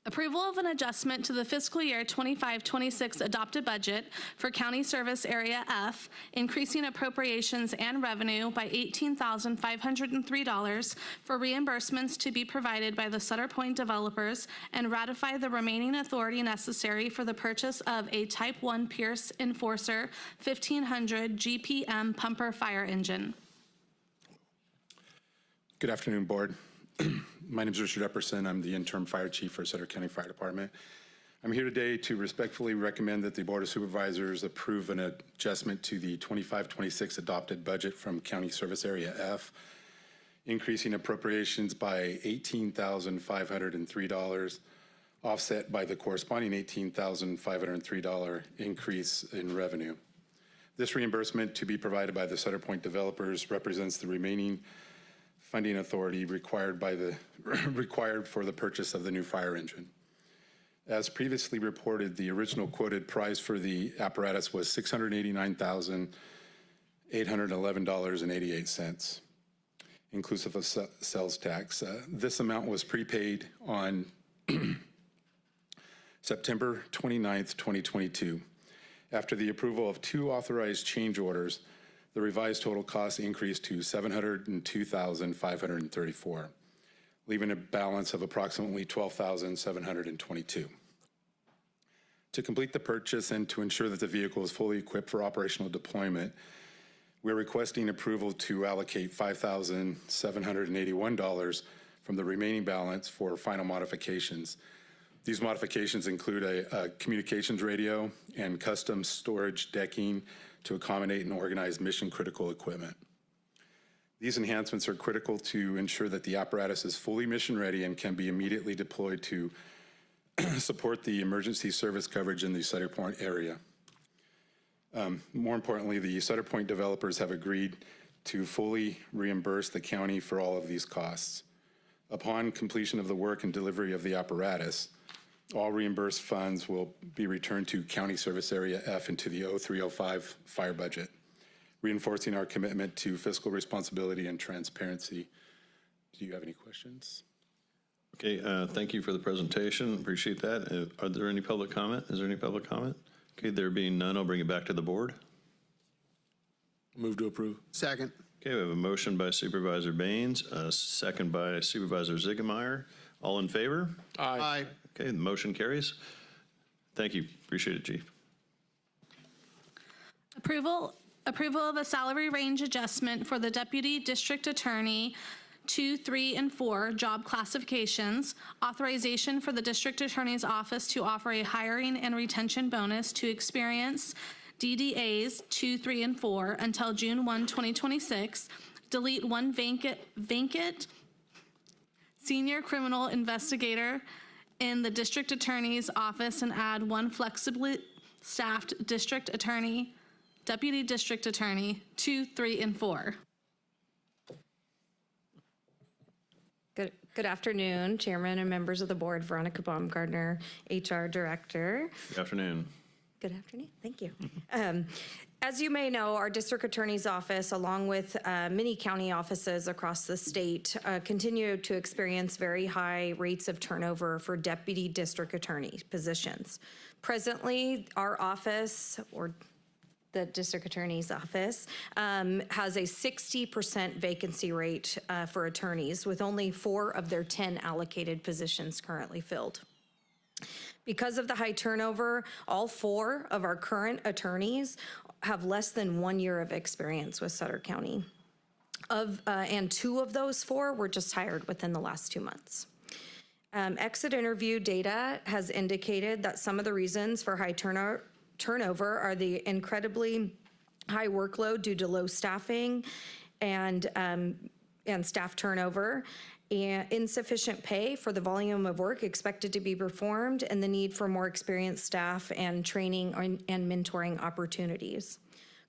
Approval of an adjustment to the fiscal year 25-26 adopted budget for County Service Area F, increasing appropriations and revenue by $18,503 for reimbursements to be provided by the Sutter Point developers, and ratify the remaining authority necessary for the purchase of a Type 1 Pierce Enforcer 1500 GPM pumper fire engine. Good afternoon, Board. My name is Richard Epperson. I'm the interim fire chief for Sutter County Fire Department. I'm here today to respectfully recommend that the Board of Supervisors approve an adjustment to the 25-26 adopted budget from County Service Area F, increasing appropriations by $18,503, offset by the corresponding $18,503 increase in revenue. This reimbursement to be provided by the Sutter Point developers represents the remaining funding authority required for the purchase of the new fire engine. As previously reported, the original quoted price for the apparatus was $689,811.88, inclusive of sales tax. This amount was prepaid on September 29th, 2022. After the approval of 2 authorized change orders, the revised total cost increased to $702,534, leaving a balance of approximately $12,722. To complete the purchase and to ensure that the vehicle is fully equipped for operational deployment, We're requesting approval to allocate $5,781 from the remaining balance for final modifications. These modifications include a communications radio and custom storage decking to accommodate and organize mission-critical equipment. These enhancements are critical to ensure that the apparatus is fully mission-ready and can be immediately deployed to support the emergency service coverage in the Sutter Point area. More importantly, the Sutter Point developers have agreed to fully reimburse the county for all of these costs. Upon completion of the work and delivery of the apparatus, all reimbursed funds will be returned to County Service Area F into the 0305 fire budget, reinforcing our commitment to fiscal responsibility and transparency. Do you have any questions? Okay, thank you for the presentation. Appreciate that. Are there any public comment? Is there any public comment? Okay, there being none, I'll bring it back to the board. Move to approve. Second. Okay, we have a motion by Supervisor Baines, a second by Supervisor Ziegemeier. All in favor? Aye. Okay, the motion carries. Thank you. Appreciate it, Chief. Approval of a salary range adjustment for the Deputy District Attorney 2, 3, and 4 job classifications. Authorization for the District Attorney's Office to offer a hiring and retention bonus to experienced DDAs 2, 3, and 4 until June 1, 2026. Delete one vacant senior criminal investigator in the District Attorney's Office and add one flexibly staffed District Attorney, Deputy District Attorney 2, 3, and 4. Good afternoon, Chairman and members of the board. Veronica Baumgartner, HR Director. Good afternoon. Good afternoon. Thank you. As you may know, our District Attorney's Office, along with many county offices across the state, continue to experience very high rates of turnover for Deputy District Attorney positions. Presently, our office, or the District Attorney's Office, has a 60% vacancy rate for attorneys, with only 4 of their 10 allocated positions currently filled. Because of the high turnover, all 4 of our current attorneys have less than 1 year of experience with Sutter County. And 2 of those 4 were just hired within the last 2 months. Exit interview data has indicated that some of the reasons for high turnover are the incredibly high workload due to low staffing and staff turnover, and insufficient pay for the volume of work expected to be performed, and the need for more experienced staff and training and mentoring opportunities.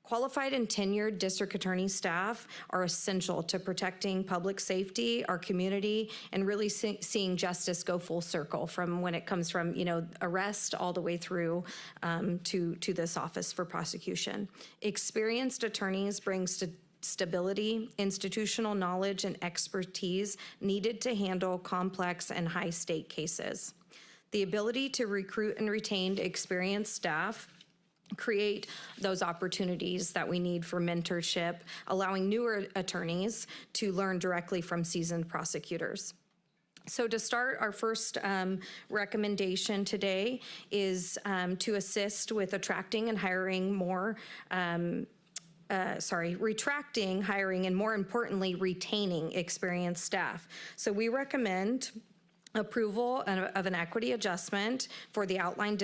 Qualified and tenured district attorney staff are essential to protecting public safety, our community, and really seeing justice go full circle from when it comes from, arrest all the way through to this office for prosecution. Experienced attorneys bring stability, institutional knowledge, and expertise needed to handle complex and high-stake cases. The ability to recruit and retain experienced staff create those opportunities that we need for mentorship, allowing newer attorneys to learn directly from seasoned prosecutors. So to start, our first recommendation today is to assist with attracting and hiring more retracting, hiring, and more importantly, retaining experienced staff. So we recommend approval of an equity adjustment for the outlined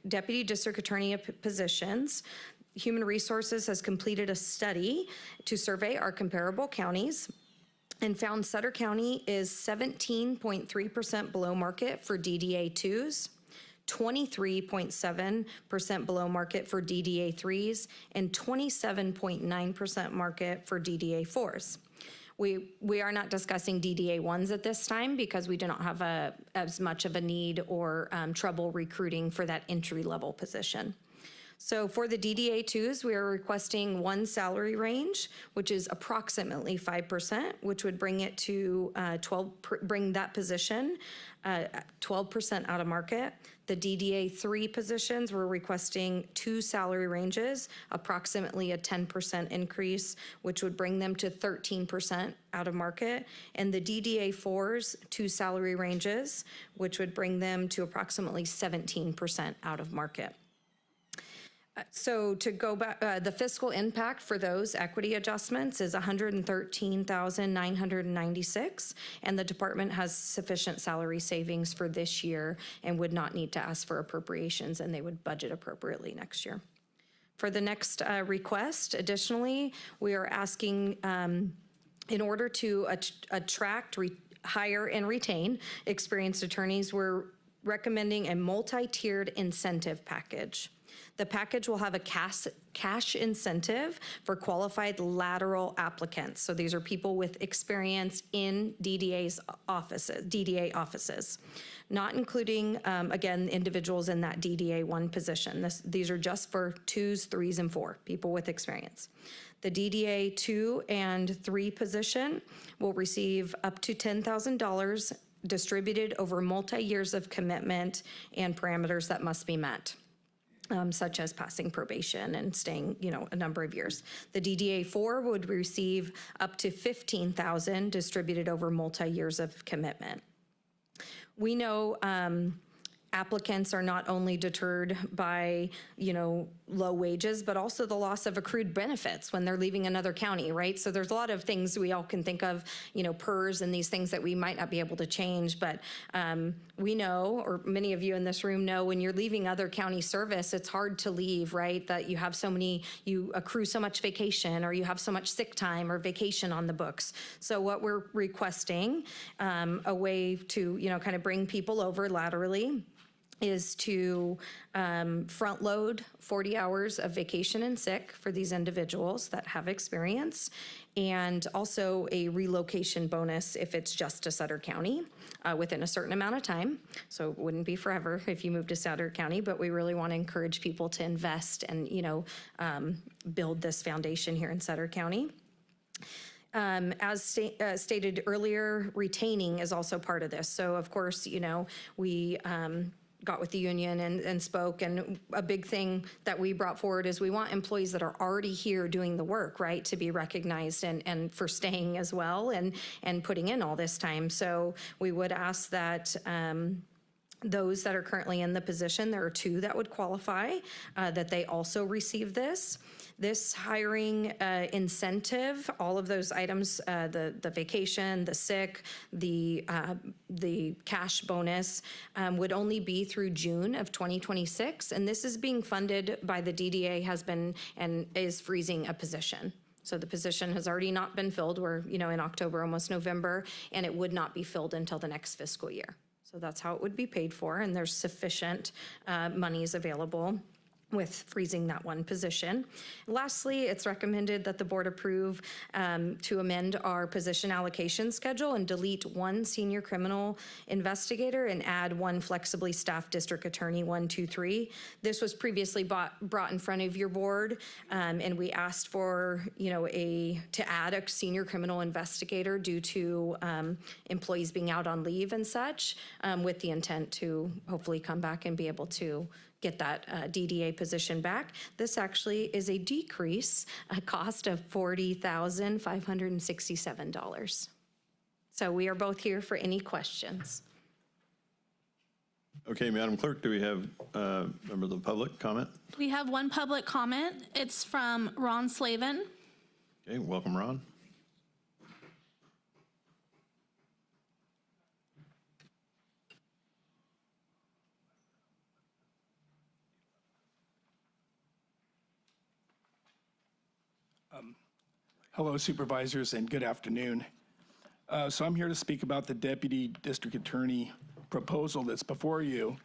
deputy district attorney positions. Human Resources has completed a study to survey our comparable counties and found Sutter County is 17.3% below market for DDA 2s, 23.7% below market for DDA 3s, and 27.9% market for DDA 4s. We are not discussing DDA 1s at this time because we do not have as much of a need or trouble recruiting for that entry-level position. So for the DDA 2s, we are requesting one salary range, which is approximately 5%, which would bring it to bring that position 12% out of market. The DDA 3 positions, we're requesting 2 salary ranges, approximately a 10% increase, which would bring them to 13% out of market. And the DDA 4s, 2 salary ranges, which would bring them to approximately 17% out of market. So to go back, the fiscal impact for those equity adjustments is $113,996, and the department has sufficient salary savings for this year and would not need to ask for appropriations, and they would budget appropriately next year. For the next request, additionally, we are asking in order to attract, hire, and retain experienced attorneys, we're recommending a multi-tiered incentive package. The package will have a cash incentive for qualified lateral applicants. So these are people with experience in DDA offices, not including, again, individuals in that DDA 1 position. These are just for 2s, 3s, and 4, people with experience. The DDA 2 and 3 position will receive up to $10,000 distributed over multi-years of commitment and parameters that must be met. Such as passing probation and staying, a number of years. The DDA 4 would receive up to $15,000 distributed over multi-years of commitment. We know applicants are not only deterred by, low wages, but also the loss of accrued benefits when they're leaving another county, right? So there's a lot of things we all can think of, PERS and these things that we might not be able to change, but we know, or many of you in this room know, when you're leaving other county service, it's hard to leave, right? That you have you accrue so much vacation, or you have so much sick time or vacation on the books. So what we're requesting, a way to, kind of bring people over laterally, is to front load 40 hours of vacation and sick for these individuals that have experience, and also a relocation bonus if it's just to Sutter County within a certain amount of time. So it wouldn't be forever if you move to Sutter County, but we really want to encourage people to invest and, build this foundation here in Sutter County. As stated earlier, retaining is also part of this. So of course, we got with the union and spoke, and a big thing that we brought forward is we want employees that are already here doing the work, right, to be recognized and for staying as well and putting in all this time. So we would ask that those that are currently in the position, there are 2 that would qualify, that they also receive this. This hiring incentive, all of those items, the vacation, the sick, the cash bonus, would only be through June of 2026. And this is being funded by the DDA has been and is freezing a position. So the position has already not been filled. We're, in October, almost November, and it would not be filled until the next fiscal year. So that's how it would be paid for, and there's sufficient monies available with freezing that one position. Lastly, it's recommended that the board approve to amend our position allocation schedule and delete 1 senior criminal investigator and add 1 flexibly staffed district attorney, 1, 2, 3. This was previously brought in front of your board, and we asked for, to add a senior criminal investigator due to employees being out on leave and such, with the intent to hopefully come back and be able to get that DDA position back. This actually is a decrease, a cost of $40,567. So we are both here for any questions. Okay, Madam Clerk, do we have a member of the public comment? We have one public comment. It's from Ron Slavin. Okay, welcome, Ron. Hello, supervisors, and good afternoon. So I'm here to speak about the Deputy District Attorney proposal that's before you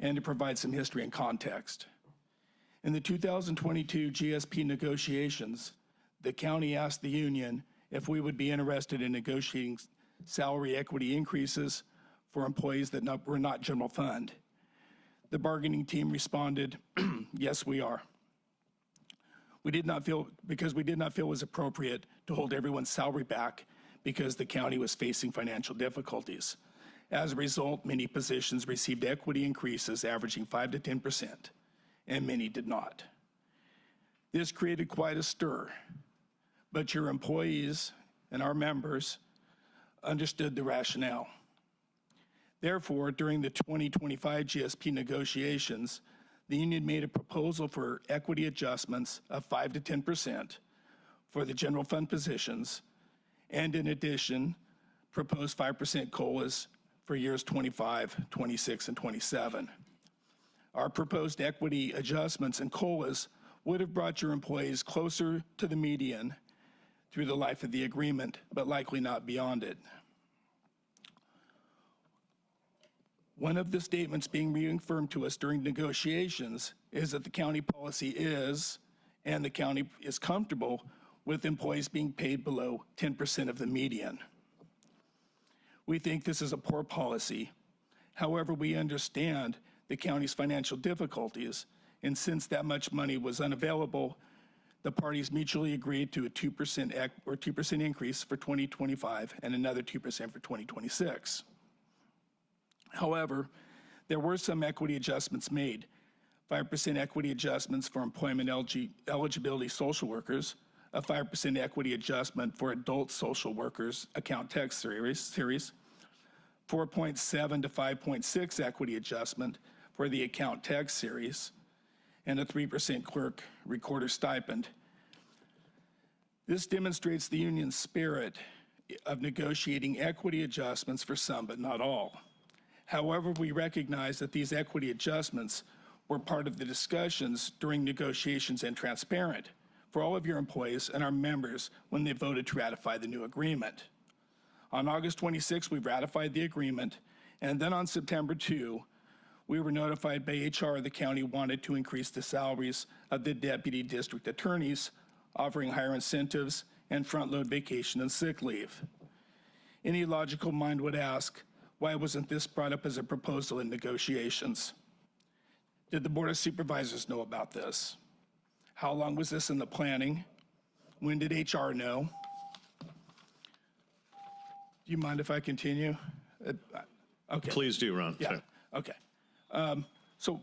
and to provide some history and context. In the 2022 GSP negotiations, the county asked the union if we would be interested in negotiating salary equity increases for employees that were not general fund. The bargaining team responded, yes, we are. We did not feel it was appropriate to hold everyone's salary back because the county was facing financial difficulties. As a result, many positions received equity increases averaging 5 to 10%, and many did not. This created quite a stir, but your employees and our members understood the rationale. Therefore, during the 2025 GSP negotiations, the union made a proposal for equity adjustments of 5 to 10% for the general fund positions, and in addition, proposed 5% COLAs for years 25, 26, and 27. Our proposed equity adjustments and COLAs would have brought your employees closer to the median through the life of the agreement, but likely not beyond it. One of the statements being reaffirmed to us during negotiations is that the county policy is, and the county is comfortable with employees being paid below 10% of the median. We think this is a poor policy. However, we understand the county's financial difficulties, and since that much money was unavailable, the parties mutually agreed to a 2% increase for 2025 and another 2% for 2026. However, there were some equity adjustments made. 5% equity adjustments for employment eligibility social workers, a 5% equity adjustment for adult social workers account tax series, 4.7 to 5.6 equity adjustment for the account tax series, and a 3% clerk recorder stipend. This demonstrates the union's spirit of negotiating equity adjustments for some, but not all. However, we recognize that these equity adjustments were part of the discussions during negotiations and transparent for all of your employees and our members when they voted to ratify the new agreement. On August 26, we ratified the agreement, and then on September 2, we were notified by HR the county wanted to increase the salaries of the deputy district attorneys, offering higher incentives and front-load vacation and sick leave. Any logical mind would ask, why wasn't this brought up as a proposal in negotiations? Did the Board of Supervisors know about this? How long was this in the planning? When did HR know? Do you mind if I continue? Okay. Please do, Ron. Yeah, Sorry. okay. So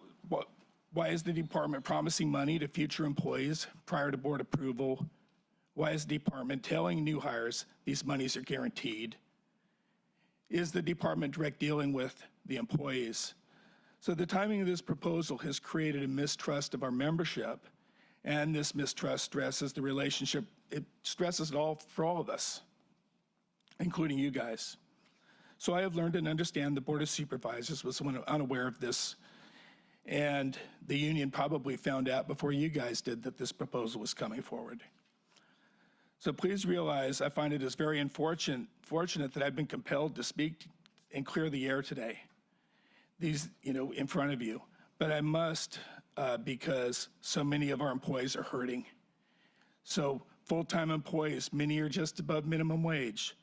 why is the department promising money to future employees prior to board approval? Why is the department telling new hires these monies are guaranteed? Is the department direct dealing with the employees? So the timing of this proposal has created a mistrust of our membership, and this mistrust stresses the relationship. It stresses it all for all of us, including you guys. So I have learned and understand the Board of Supervisors was unaware of this, and the union probably found out before you guys did that this proposal was coming forward. So please realize I find it is very fortunate that I've been compelled to speak and clear the air today, in front of you. But I must because so many of our employees are hurting. So full-time employees, many are just above minimum wage.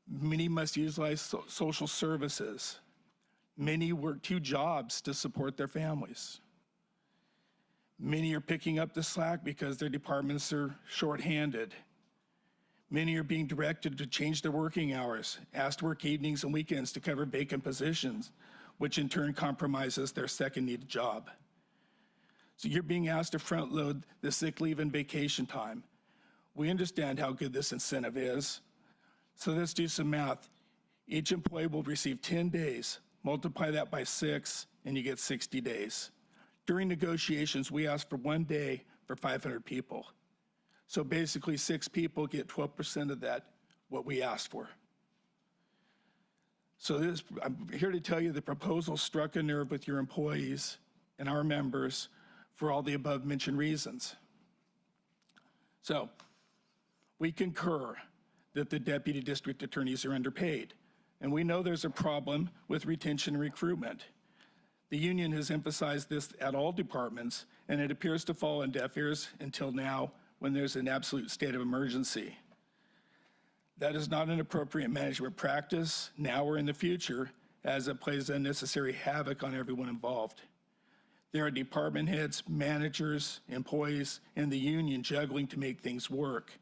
Many must utilize social services. Many work 2 jobs to support their families. Many are picking up the slack because their departments are shorthanded. Many are being directed to change their working hours, asked to work evenings and weekends to cover vacant positions, which in turn compromises their second needed job. So you're being asked to front load the sick leave and vacation time. We understand how good this incentive is. So let's do some math. Each employee will receive 10 days. Multiply that by 6, and you get 60 days. During negotiations, we asked for 1 day for 500 people. So basically, 6 people get 12% of that, what we asked for. So I'm here to tell you the proposal struck a nerve with your employees and our members for all the above mentioned reasons. So we concur that the deputy district attorneys are underpaid, and we know there's a problem with retention and recruitment. The union has emphasized this at all departments, and it appears to fall on deaf ears until now when there's an absolute state of emergency. That is not an appropriate management practice now or in the future, as it plays unnecessary havoc on everyone involved. There are department heads, managers, employees, and the union juggling to make things work.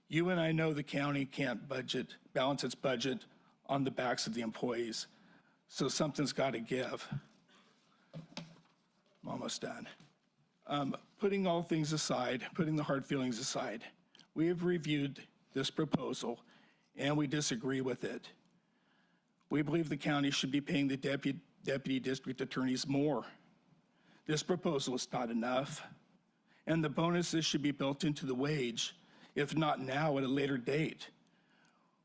You and I know the county can't balance its budget on the backs of the employees, so something's got to give. I'm almost done. Putting all things aside, putting the hard feelings aside, we have reviewed this proposal and we disagree with it. We believe the county should be paying the deputy district attorneys more. This proposal is not enough, and the bonuses should be built into the wage, if not now, at a later date.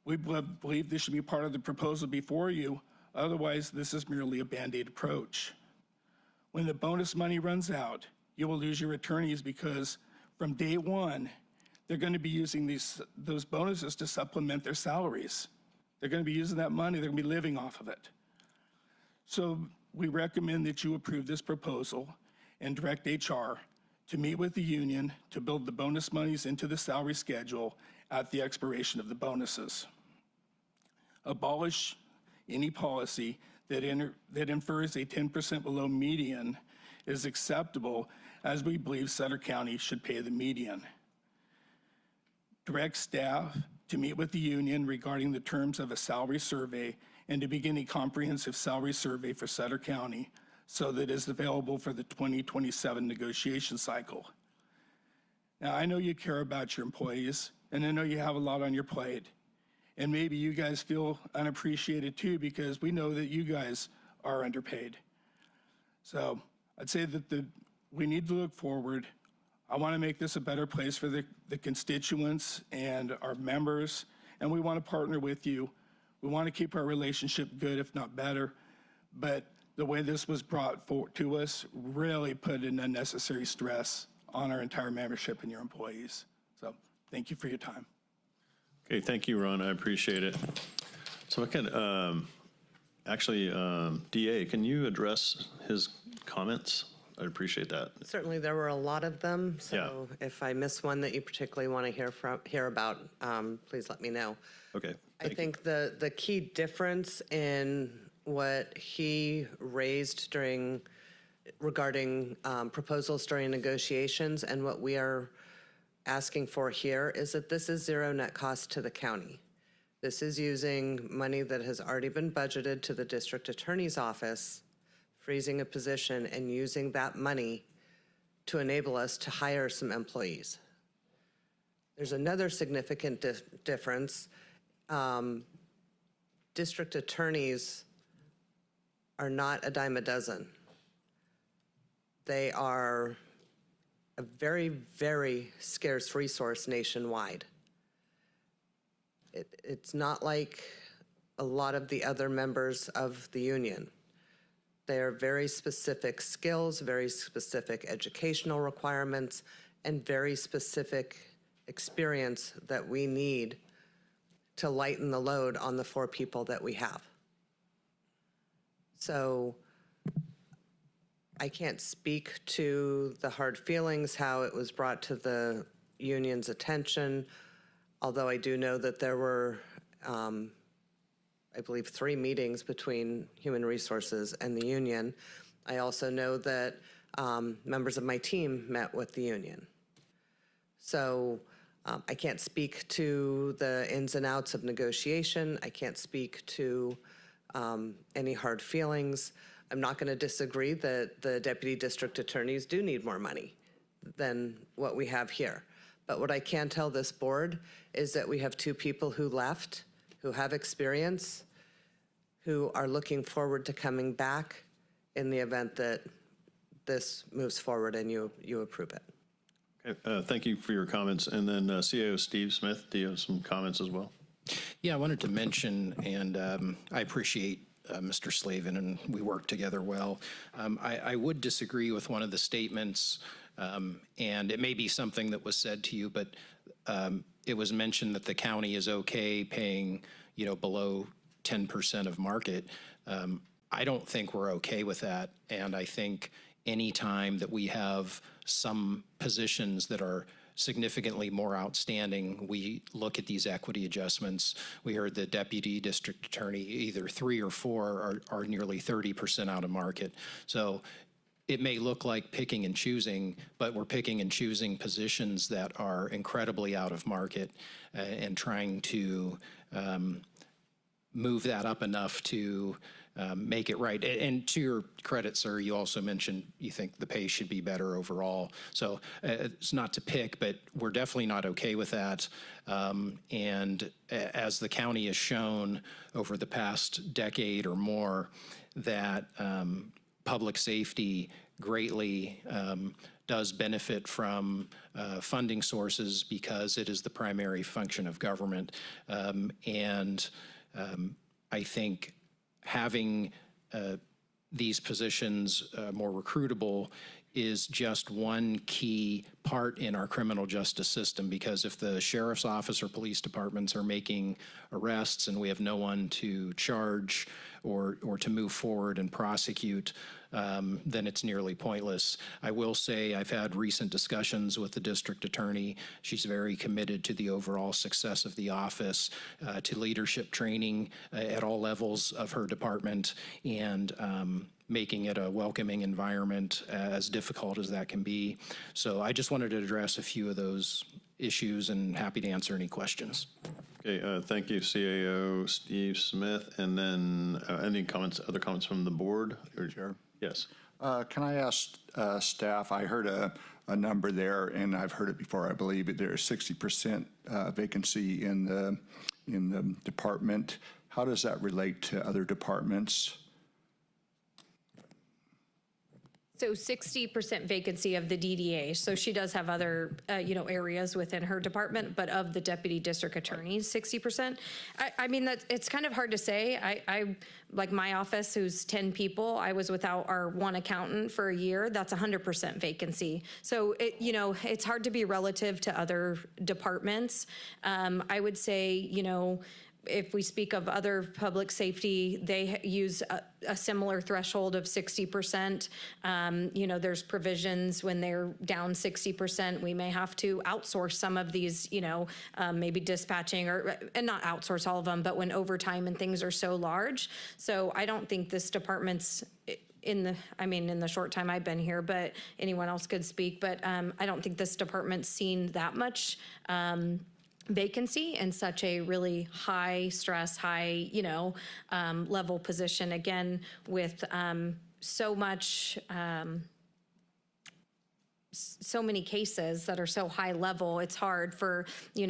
We believe this should be part of the proposal before you, otherwise this is merely a Band-Aid approach. When the bonus money runs out, you will lose your attorneys because from day one, they're going to be using those bonuses to supplement their salaries. They're going to be using that money, they're going to be living off of it. So we recommend that you approve this proposal and direct HR to meet with the union to build the bonus monies into the salary schedule at the expiration of the bonuses. Abolish any policy that infers a 10% below median is acceptable, as we believe Sutter County should pay the median. Direct staff to meet with the union regarding the terms of a salary survey and to begin a comprehensive salary survey for Sutter County so that it is available for the 2027 negotiation cycle. Now, I know you care about your employees, and I know you have a lot on your plate. And maybe you guys feel unappreciated too, because we know that you guys are underpaid. So I'd say that we need to look forward. I want to make this a better place for the constituents and our members, and we want to partner with you. We want to keep our relationship good, if not better, but the way this was brought to us really put an unnecessary stress on our entire membership and your employees. So thank you for your time. Okay, thank you, Ron. I appreciate it. So I can, DA, can you address his comments? I'd appreciate that. Certainly, there were a lot of them, so if I miss one that you particularly want to hear about, please let me know. Okay. I think the key difference in what he raised regarding proposals during negotiations and what we are asking for here is that this is zero net cost to the county. This is using money that has already been budgeted to the district attorney's office, freezing a position and using that money to enable us to hire some employees. There's another significant difference. District attorneys are not a dime a dozen. They are a very, very scarce resource nationwide. It's not like a lot of the other members of the union. They are very specific skills, very specific educational requirements, and very specific experience that we need to lighten the load on the 4 people that we have. So I can't speak to the hard feelings, how it was brought to the union's attention, although I do know that there were, I believe, 3 meetings between Human Resources and the union. I also know that members of my team met with the union. So I can't speak to the ins and outs of negotiation. I can't speak to any hard feelings. I'm not going to disagree that the deputy district attorneys do need more money than what we have here. But what I can tell this board is that we have 2 people who left, who have experience, who are looking forward to coming back in the event that this moves forward and you approve it. Okay, thank you for your comments. And then CAO Steve Smith, do you have some comments as well? Yeah, I wanted to mention, and I appreciate Mr. Slavin, and we work together well. I would disagree with one of the statements, and it may be something that was said to you, but it was mentioned that the county is okay paying, below 10% of market. I don't think we're okay with that, and I think any time that we have some positions that are significantly more outstanding, we look at these equity adjustments. We heard the deputy district attorney, either 3 or 4 are nearly 30% out of market. So it may look like picking and choosing, but we're picking and choosing positions that are incredibly out of market and trying to move that up enough to make it right. And to your credit, sir, you also mentioned you think the pay should be better overall. So it's not to pick, but we're definitely not okay with that. And as the county has shown over the past decade or more, that public safety greatly does benefit from funding sources because it is the primary function of government. I think having these positions more recruitable is just one key part in our criminal justice system, because if the sheriff's office or police departments are making arrests and we have no one to charge or to move forward and prosecute, then it's nearly pointless. I will say I've had recent discussions with the district attorney. She's very committed to the overall success of the office, to leadership training at all levels of her department, and making it a welcoming environment, as difficult as that can be. So I just wanted to address a few of those issues, and happy to answer any questions. Okay, thank you, CAO Steve Smith. And then any comments, other comments from the board? Chair. Yes. Can I ask staff, I heard a number there, and I've heard it before, I believe, there's 60% vacancy in the department. How does that relate to other departments? So 60% vacancy of the DDA. So she does have other, areas within her department, but of the deputy district attorneys, 60%. I mean, it's kind of hard to say. I like my office, who's 10 people, I was without our one accountant for a year. That's 100% vacancy. So it's hard to be relative to other departments. I would say, if we speak of other public safety, they use a similar threshold of 60%. There's provisions when they're down 60%, we may have to outsource some of these, maybe dispatching, and not outsource all of them, but when overtime and things are so large. So I don't think this department's in the short time I've been here, but anyone else could speak, but I don't think this department's seen that much vacancy in such a really high stress, high, level position, again, with so many cases that are so high level. It's hard for,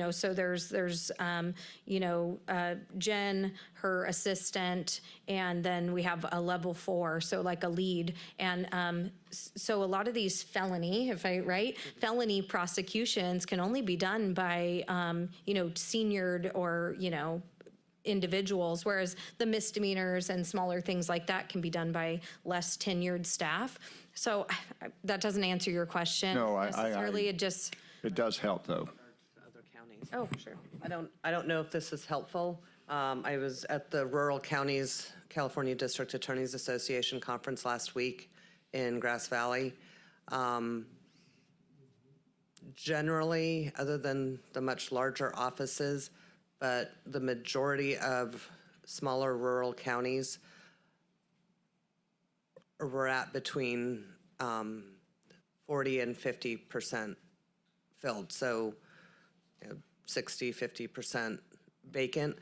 so there's Jen, her assistant, and then we have a level 4, so like a lead. And so a lot of these felony prosecutions can only be done by, seniored or, individuals, whereas the misdemeanors and smaller things like that can be done by less tenured staff. So that doesn't answer your question necessarily. It does help, though. Other counties. Oh, sure. I don't know if this is helpful. I was at the Rural Counties California District Attorneys Association conference last week in Grass Valley. Generally, other than the much larger offices, but the majority of smaller rural counties, we're at between 40 and 50% filled. So 60, 50% vacant.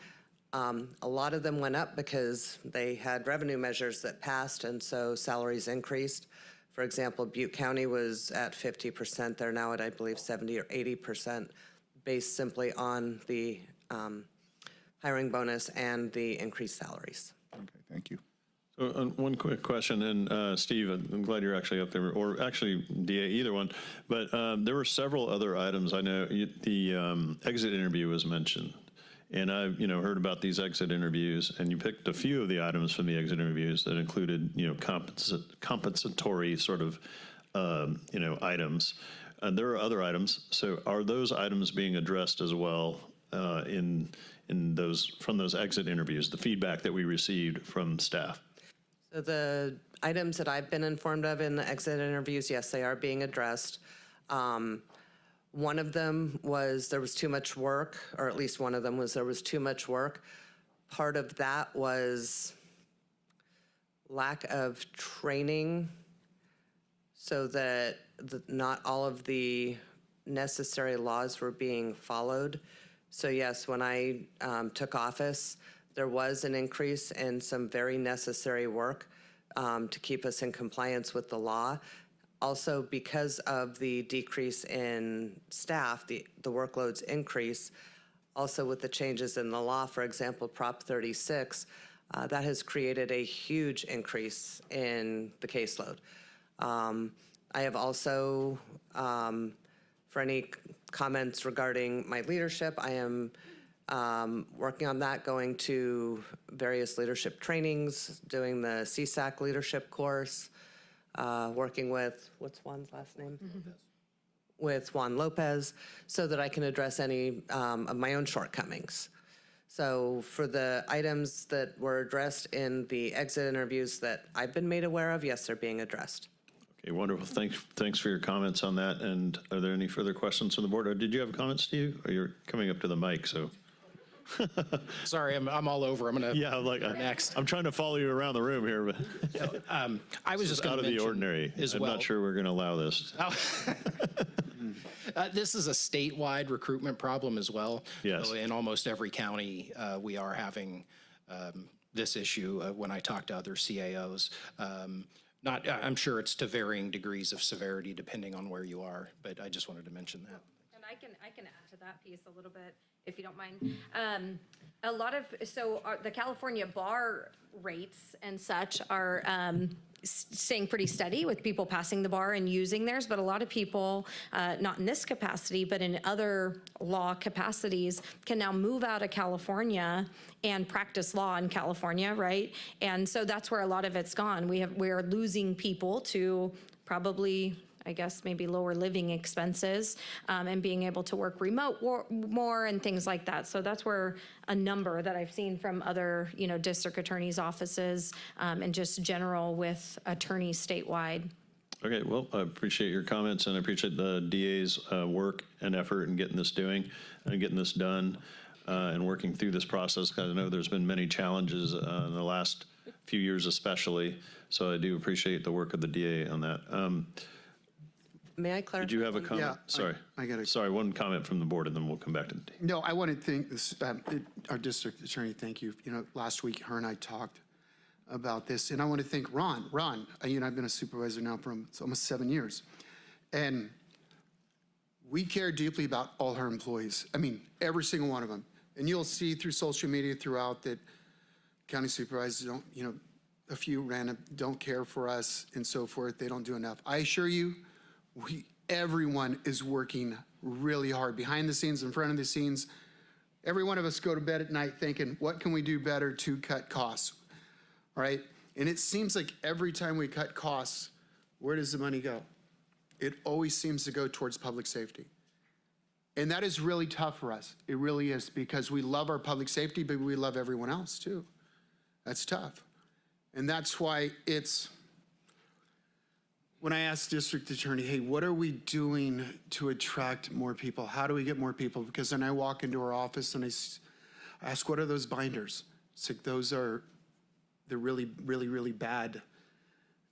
A lot of them went up because they had revenue measures that passed, and so salaries increased. For example, Butte County was at 50%. They're now at, I believe, 70 or 80%, based simply on the hiring bonus and the increased salaries. Okay, thank you. So one quick question, and Steve, I'm glad you're actually up there, or actually DA, either one, but there were several other items. I know the exit interview was mentioned, and I've heard about these exit interviews, and you picked a few of the items from the exit interviews that included compensatory sort of items. There are other items. So are those items being addressed as well from those exit interviews, the feedback that we received from staff? So the items that I've been informed of in the exit interviews, yes, they are being addressed. One of them was there was too much work, or at least one of them was there was too much work. Part of that was lack of training, so that not all of the necessary laws were being followed. So yes, when I took office, there was an increase in some very necessary work to keep us in compliance with the law. Also, because of the decrease in staff, the workloads increase. Also, with the changes in the law, for example, Prop 36, that has created a huge increase in the caseload. I have also, for any comments regarding my leadership, I am working on that, going to various leadership trainings, doing the CSAC leadership course, working with, what's Juan's last name? With Juan Lopez, so that I can address any of my own shortcomings. So for the items that were addressed in the exit interviews that I've been made aware of, yes, they're being addressed. Okay, wonderful. Thanks for your comments on that. And are there any further questions from the board? Or did you have comments, Steve? Or you're coming up to the mic, so. Sorry, I'm all over. I'm going to next. I'm trying to follow you around the room here, but I was just going to out of the ordinary. I'm not sure we're going to allow this. This is a statewide recruitment problem as well. Yes. So in almost every county, we are having this issue when I talk to other CAOs. I'm sure it's to varying degrees of severity depending on where you are, but I just wanted to mention that. And I can add to that piece a little bit, if you don't mind. The California bar rates and such are staying pretty steady with people passing the bar and using theirs, but a lot of people, not in this capacity, but in other law capacities, can now move out of California and practice law in California, right? And so that's where a lot of it's gone. We are losing people to probably, I guess, maybe lower living expenses, and being able to work remote more and things like that. So that's where a number that I've seen from other, district attorneys' offices, and just general with attorneys statewide. Okay, well, I appreciate your comments, and I appreciate the DA's work and effort in getting this done, and working through this process, because I know there's been many challenges in the last few years especially, so I do appreciate the work of the DA on that. May I clarify? Did you have a comment? Yeah, Sorry. Sorry, one comment from the board, and then we'll come back to the team. No, I want to thank this, our district attorney. Thank you. Last week, her and I talked about this, and I want to thank Ron. Ron, I've been a supervisor now for almost 7 years, and we care deeply about all her employees. I mean, every single one of them. And you'll see through social media throughout that county supervisors don't, a few random don't care for us and so forth. They don't do enough. I assure you, everyone is working really hard, behind the scenes, in front of the scenes. Every one of us go to bed at night thinking, what can we do better to cut costs, right? And it seems like every time we cut costs, where does the money go? It always seems to go towards public safety. And that is really tough for us. It really is, because we love our public safety, but we love everyone else too. That's tough. And that's why when I asked district attorney, hey, what are we doing to attract more people? How do we get more people? Because then I walk into our office and I ask, what are those binders? It's like, those are the really, really, really bad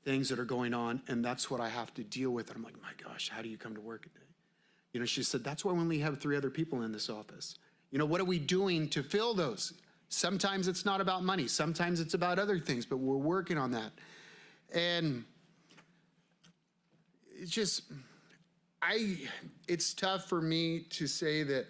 things that are going on, and that's what I have to deal with. And I'm like, my gosh, how do you come to work a day? She said, that's why we only have 3 other people in this office. What are we doing to fill those? Sometimes it's not about money. Sometimes it's about other things, but we're working on that. And it's just, it's tough for me to say that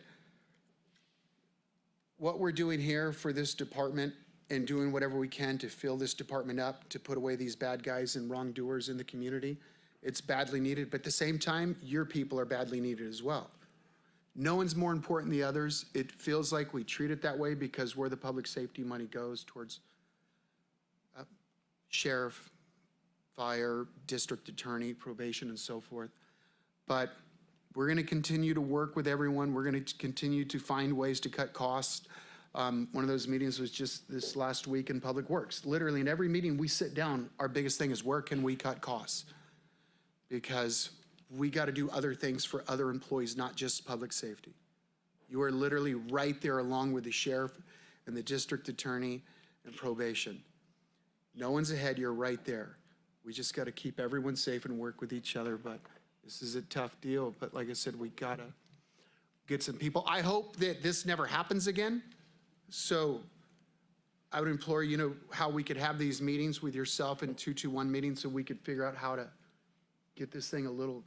what we're doing here for this department and doing whatever we can to fill this department up, to put away these bad guys and wrongdoers in the community, it's badly needed. But at the same time, your people are badly needed as well. No one's more important than the others. It feels like we treat it that way because where the public safety money goes towards sheriff, fire, district attorney, probation, and so forth. But we're going to continue to work with everyone. We're going to continue to find ways to cut costs. One of those meetings was just this last week in Public Works. Literally in every meeting we sit down, our biggest thing is, where can we cut costs? Because we got to do other things for other employees, not just public safety. You are literally right there along with the sheriff and the district attorney and probation. No one's ahead, you're right there. We just got to keep everyone safe and work with each other, but this is a tough deal. But like I said, we got to get some people. I hope that this never happens again. So I would implore, how we could have these meetings with yourself in 221 meetings so we could figure out how to get this thing a little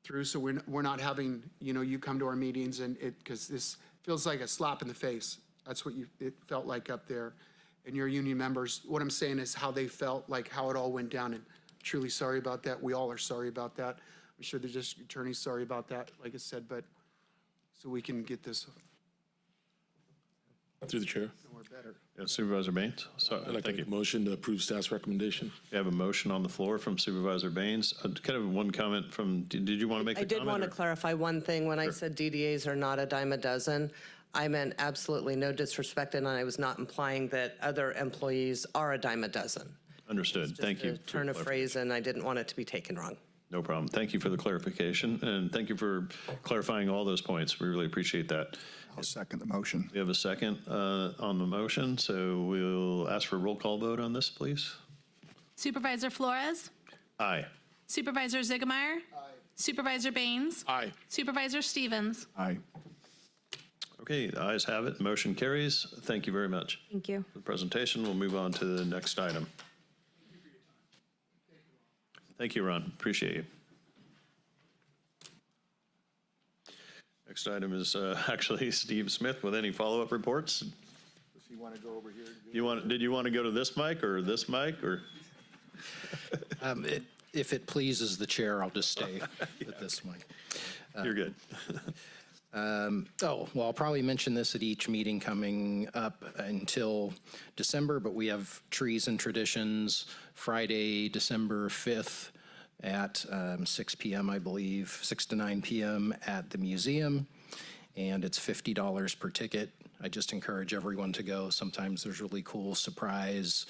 through, so we're not having, you come to our meetings and because this feels like a slap in the face. That's what it felt like up there. and your union members. What I'm saying is how they felt, like how it all went down, and truly sorry about that. We all are sorry about that. I'm sure the district attorney's sorry about that, like I said, but so we can get this Through the chair. somewhere better. Yeah, Supervisor Baines? So, I'd like to thank you. make a motion to approve staff's recommendation. We have a motion on the floor from Supervisor Baines. Kind of one comment from, did you want to make a I comment? did want to or- clarify one thing. When I said DDAs are not a dime a dozen, I meant absolutely no disrespect, and I was not implying that other employees are a dime a dozen. Understood. Thank you. A turn of phrase, and I didn't want it to be taken wrong. No problem. Thank you for the clarification, and thank you for clarifying all those points. We really appreciate that. I'll second the motion. We have a second on the motion, so we'll ask for a roll call vote on this, please. Supervisor Flores? Aye. Supervisor Ziegemeier? Supervisor Baines? Aye. Supervisor Stevens? Aye. Okay, the ayes have it. Motion carries. Thank you very much Thank you. for the presentation. We'll move on to the next item. Thank you, Ron. Appreciate you. Next item is actually Steve Smith with any follow-up reports. Does he want to go over here? Did you want to go to this mic or this mic or? If it pleases the chair, I'll just stay with this mic. You're good. Well, I'll probably mention this at each meeting coming up until December, but we have Trees and Traditions Friday, December 5th at 6 p.m., I believe, 6 to 9 p.m. at the museum, and it's $50 per ticket. I just encourage everyone to go. Sometimes there's really cool surprise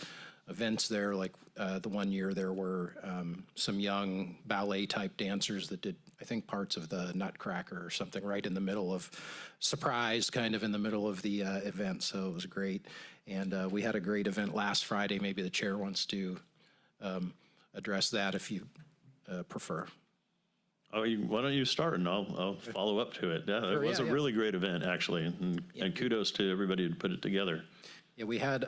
events there, like the one year there were some young ballet-type dancers that did, I think, parts of the Nutcracker or something right in the middle of, surprise kind of in the middle of the event, so it was great. And we had a great event last Friday. Maybe the chair wants to address that if you prefer. Oh, why don't you start and I'll follow up to it. Yeah, it was a really great event, actually, and kudos to everybody who put it together. Yeah, we had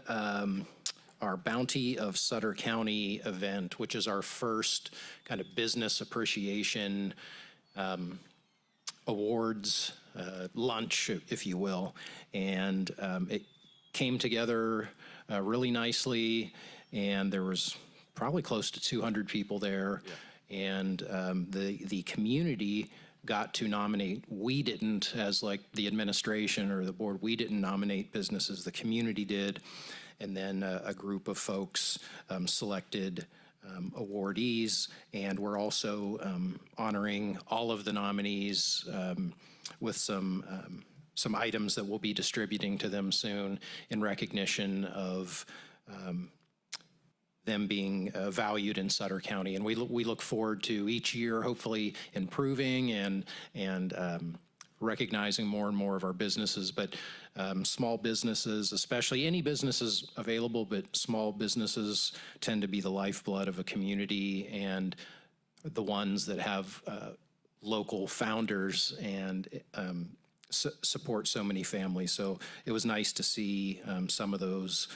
our Bounty of Sutter County event, which is our first kind of business appreciation awards lunch, if you will. And it came together really nicely, and there was probably close to 200 people there. Yeah. And the community got to nominate. We didn't, as like the administration or the board, we didn't nominate businesses. The community did. And then a group of folks selected awardees, and we're also honoring all of the nominees with some items that we'll be distributing to them soon in recognition of them being valued in Sutter County. And we look forward to each year hopefully improving and recognizing more and more of our businesses, but small businesses, especially any businesses available, but small businesses tend to be the lifeblood of a community and the ones that have local founders and support so many families. So it was nice to see some of those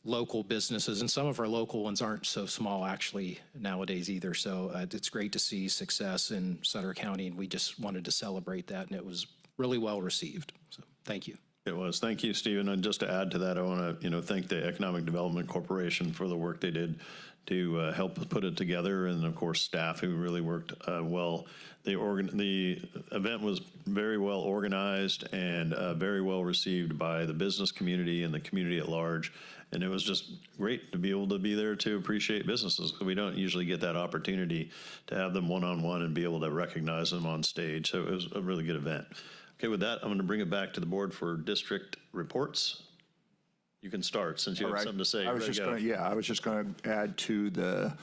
local businesses, and some of our local ones aren't so small actually nowadays either. So it's great to see success in Sutter County, and we just wanted to celebrate that, and it was really well received. So thank you. It was. Thank you, Stephen. And just to add to that, I want to thank the Economic Development Corporation for the work they did to help put it together, and of course staff who really worked well. The event was very well organized and very well received by the business community and the community at large. And it was just great to be able to be there to appreciate businesses. We don't usually get that opportunity to have them one-on-one and be able to recognize them on stage. So it was a really good event. Okay, with that, I'm going to bring it back to the board for district reports. You can start since you have something to say. I was just going to add to the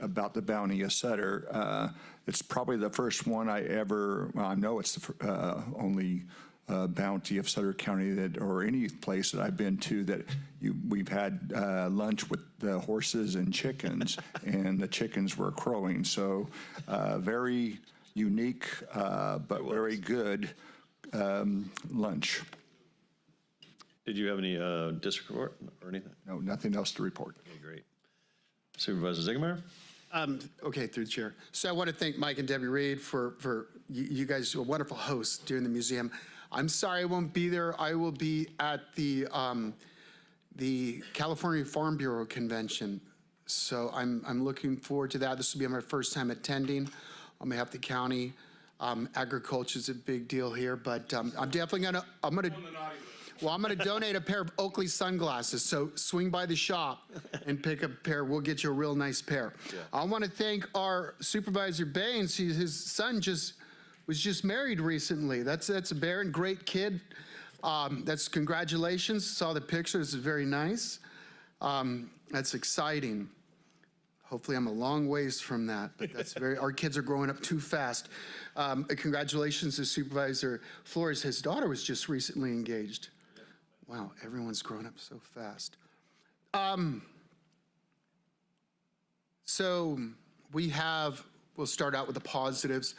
about the Bounty of Sutter. It's probably the first one I ever. I know it's the only Bounty of Sutter County or any place that I've been to that we've had lunch with the horses and chickens, and the chickens were crowing. So very unique, but very good lunch. Did you have any district report or anything? No, nothing else to report. Okay, great. Supervisor Ziegemeier? Okay, through the chair. So I want to thank Mike and Debbie Reed for you guys are wonderful hosts during the museum. I'm sorry I won't be there. I will be at the the California Farm Bureau Convention. So I'm looking forward to that. This will be my first time attending on behalf of the county. Agriculture is a big deal here, but I'm definitely I'm gonna donate a pair of Oakley sunglasses. So swing by the shop and pick up a pair. We'll get you a real nice pair. Yeah. I want to thank our Supervisor Baines. His son was just married recently. That's a Baron, great kid. That's congratulations. Saw the pictures. It's very nice. That's exciting. Hopefully I'm a long ways from that, but our kids are growing up too fast. Congratulations to Supervisor Flores. His daughter was just recently engaged. Wow, everyone's growing up so fast. So we'll start out with the positives.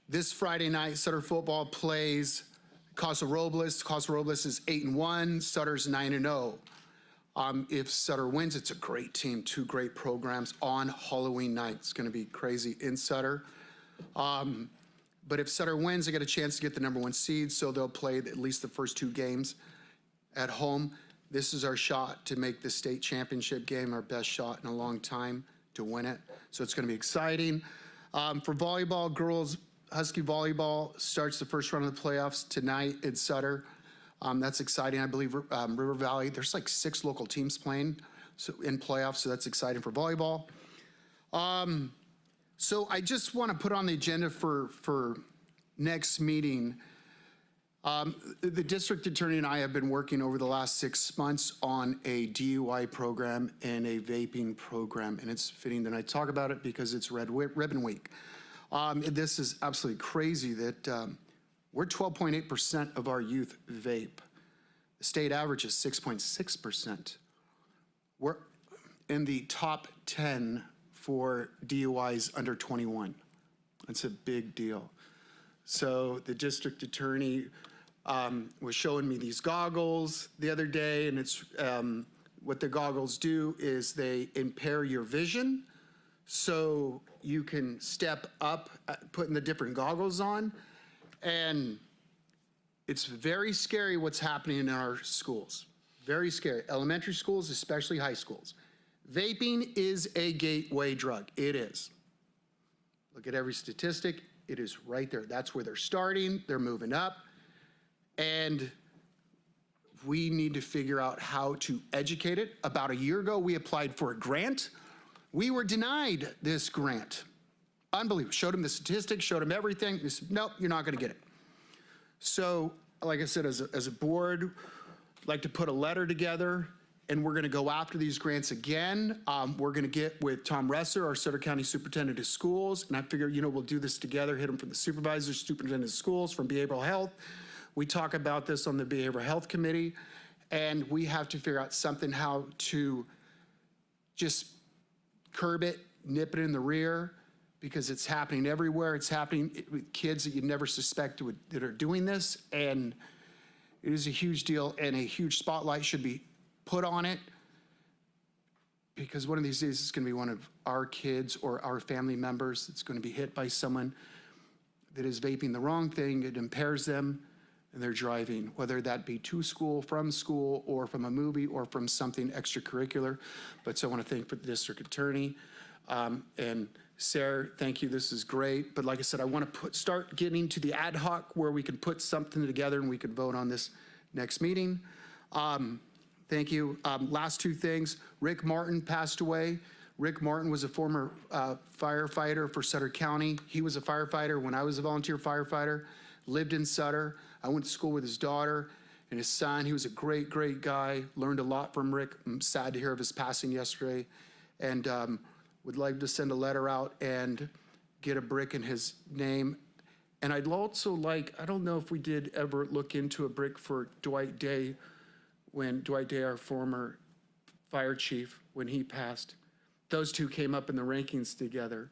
This Friday night, Sutter football plays Casa Robles. Casa Robles is 8-1, Sutter's 9-0. If Sutter wins, it's a great team, 2 great programs on Halloween night. It's going to be crazy in Sutter. But if Sutter wins, they get a chance to get the #1 seed, so they'll play at least the first 2 games at home. This is our shot to make the state championship game, our best shot in a long time to win it. So it's going to be exciting. For volleyball, girls Husky volleyball starts the first round of the playoffs tonight in Sutter. That's exciting. I believe River Valley, there's like 6 local teams playing in playoffs, so that's exciting for volleyball. So I just want to put on the agenda for next meeting. The district attorney and I have been working over the last 6 months on a DUI program and a vaping program, and it's fitting that I talk about it because it's Red Ribbon Week. This is absolutely crazy that we're 12.8% of our youth vape. The state average is 6.6%. We're in the top 10 for DUIs under 21. That's a big deal. So the district attorney was showing me these goggles the other day, and it's what the goggles do is they impair your vision so you can step up putting the different goggles on. And it's very scary what's happening in our schools. Very scary. Elementary schools, especially high schools. Vaping is a gateway drug. It is. Look at every statistic. It is right there. That's where they're starting. They're moving up. And we need to figure out how to educate it. About a year ago, we applied for a grant. We were denied this grant. Unbelievable. Showed them the statistics, showed them everything. They said, nope, you're not going to get it. So, like I said, as a board, I'd like to put a letter together, and we're going to go after these grants again. We're going to get with Tom Resser, our Sutter County Superintendent of Schools, and I figure, we'll do this together, hit them from the supervisors, superintendent of schools, from behavioral health. We talk about this on the behavioral health committee, and we have to figure out something how to just curb it, nip it in the rear, because it's happening everywhere. It's happening with kids that you'd never suspect that are doing this, and it is a huge deal, and a huge spotlight should be put on it, because one of these days it's going to be one of our kids or our family members that's going to be hit by someone that is vaping the wrong thing. It impairs them, and they're driving, whether that be to school, or from a movie, or from something extracurricular. But so I want to thank the district attorney, and Sarah, thank you, this is great. But like I said, I want to start getting to the ad hoc where we can put something together and we can vote on this next meeting. Thank you. Last 2 things, Rick Martin passed away. Rick Martin was a former firefighter for Sutter County. He was a firefighter when I was a volunteer firefighter, lived in Sutter. I went to school with his daughter and his son. He was a great, great guy. Learned a lot from Rick. I'm sad to hear of his passing yesterday. And would like to send a letter out and get a brick in his name. And I'd also like, I don't know if we did ever look into a brick for Dwight Day, when Dwight Day, our former fire chief, when he passed. Those 2 came up in the rankings together.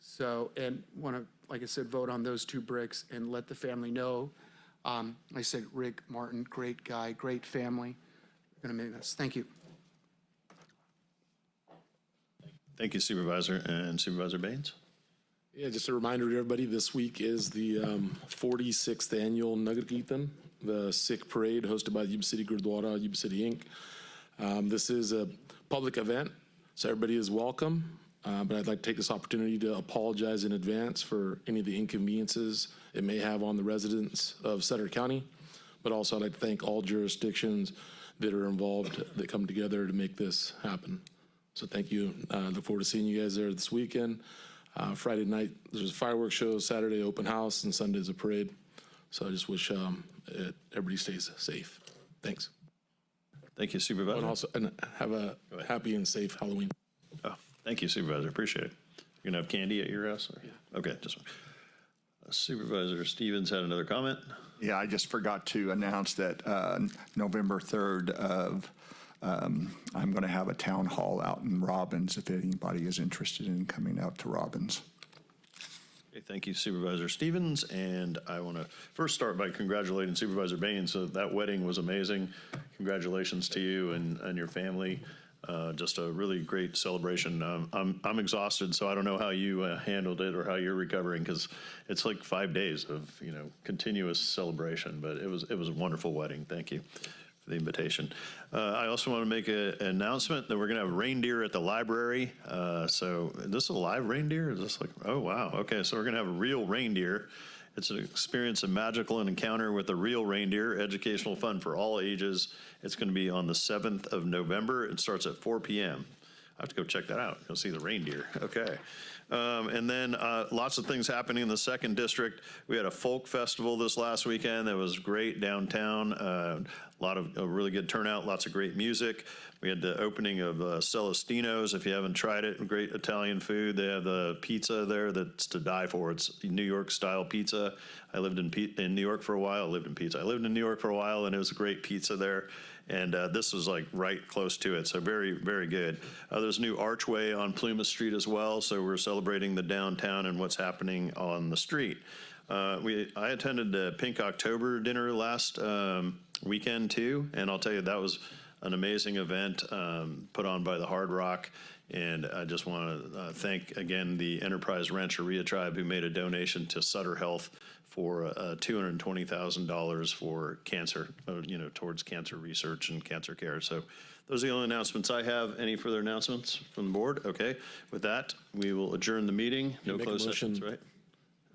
So, and want to, like I said, vote on those 2 bricks and let the family know. I said, Rick Martin, great guy, great family. Going to make this. Thank you. Thank you, Supervisor. And Supervisor Baines? Yeah, just a reminder to everybody, this week is the 46th annual Nugget Eatin'. the Sikh Parade hosted by Yuba City Gurdwara, Yuba City Inc. This is a public event, so everybody is welcome. But I'd like to take this opportunity to apologize in advance for any of the inconveniences it may have on the residents of Sutter County. But also I'd like to thank all jurisdictions that are involved that come together to make this happen. So thank you. Look forward to seeing you guys there this weekend. Friday night, there's a fireworks show, Saturday open house, and Sunday's a parade. So I just wish everybody stays safe. Thanks. Thank you, Supervisor. And have a happy and safe Halloween. Oh, thank you, Supervisor. Appreciate it. You're going to have candy at your house? Or? Yeah. Okay, just Supervisor Stevens had another comment. Yeah, I just forgot to announce that November 3rd I'm going to have a town hall out in Robbins if anybody is interested in coming out to Robbins. Okay, thank you, Supervisor Stevens. And I want to first start by congratulating Supervisor Baines. So that wedding was amazing. Congratulations to you and your family. Just a really great celebration. I'm exhausted, so I don't know how you handled it or how you're recovering, because it's like 5 days of continuous celebration. But it was a wonderful wedding. Thank you for the invitation. I also want to make an announcement that we're going to have reindeer at the library. So is this a live reindeer? Is this like, oh wow, okay. So we're going to have a real reindeer. It's an experience, a magical encounter with a real reindeer, educational fun for all ages. It's going to be on the 7th of November. It starts at 4 p.m. I have to go check that out. Go see the reindeer. Okay. And then lots of things happening in the 2nd District. We had a folk festival this last weekend that was great downtown. A lot of really good turnout, lots of great music. We had the opening of Celestino's. If you haven't tried it, great Italian food. They have the pizza there that's to die for. It's New York style pizza. I lived in New York for a while. I lived in New York for a while, and it was a great pizza there. And this was like right close to it, so very, very good. There's a new archway on Plumas Street as well, so we're celebrating the downtown and what's happening on the street. I attended the Pink October dinner last weekend too, and I'll tell you that was an amazing event put on by the Hard Rock. And I just want to thank again the Enterprise Rancheria Tribe, who made a donation to Sutter Health for $220,000 for cancer, towards cancer research and cancer care. So those are the only announcements I have. Any further announcements from the board? Okay. With that, we will adjourn the meeting. No closed sessions, right?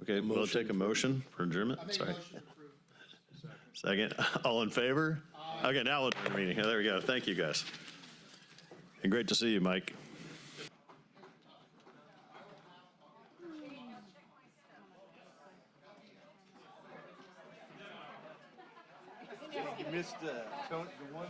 Okay, we'll take a motion for adjournment. Sorry. Second. All in favor? Aye. Okay, now we'll adjourn the meeting. There we go. Thank you, guys. And great to see you, Mike. You missed the one.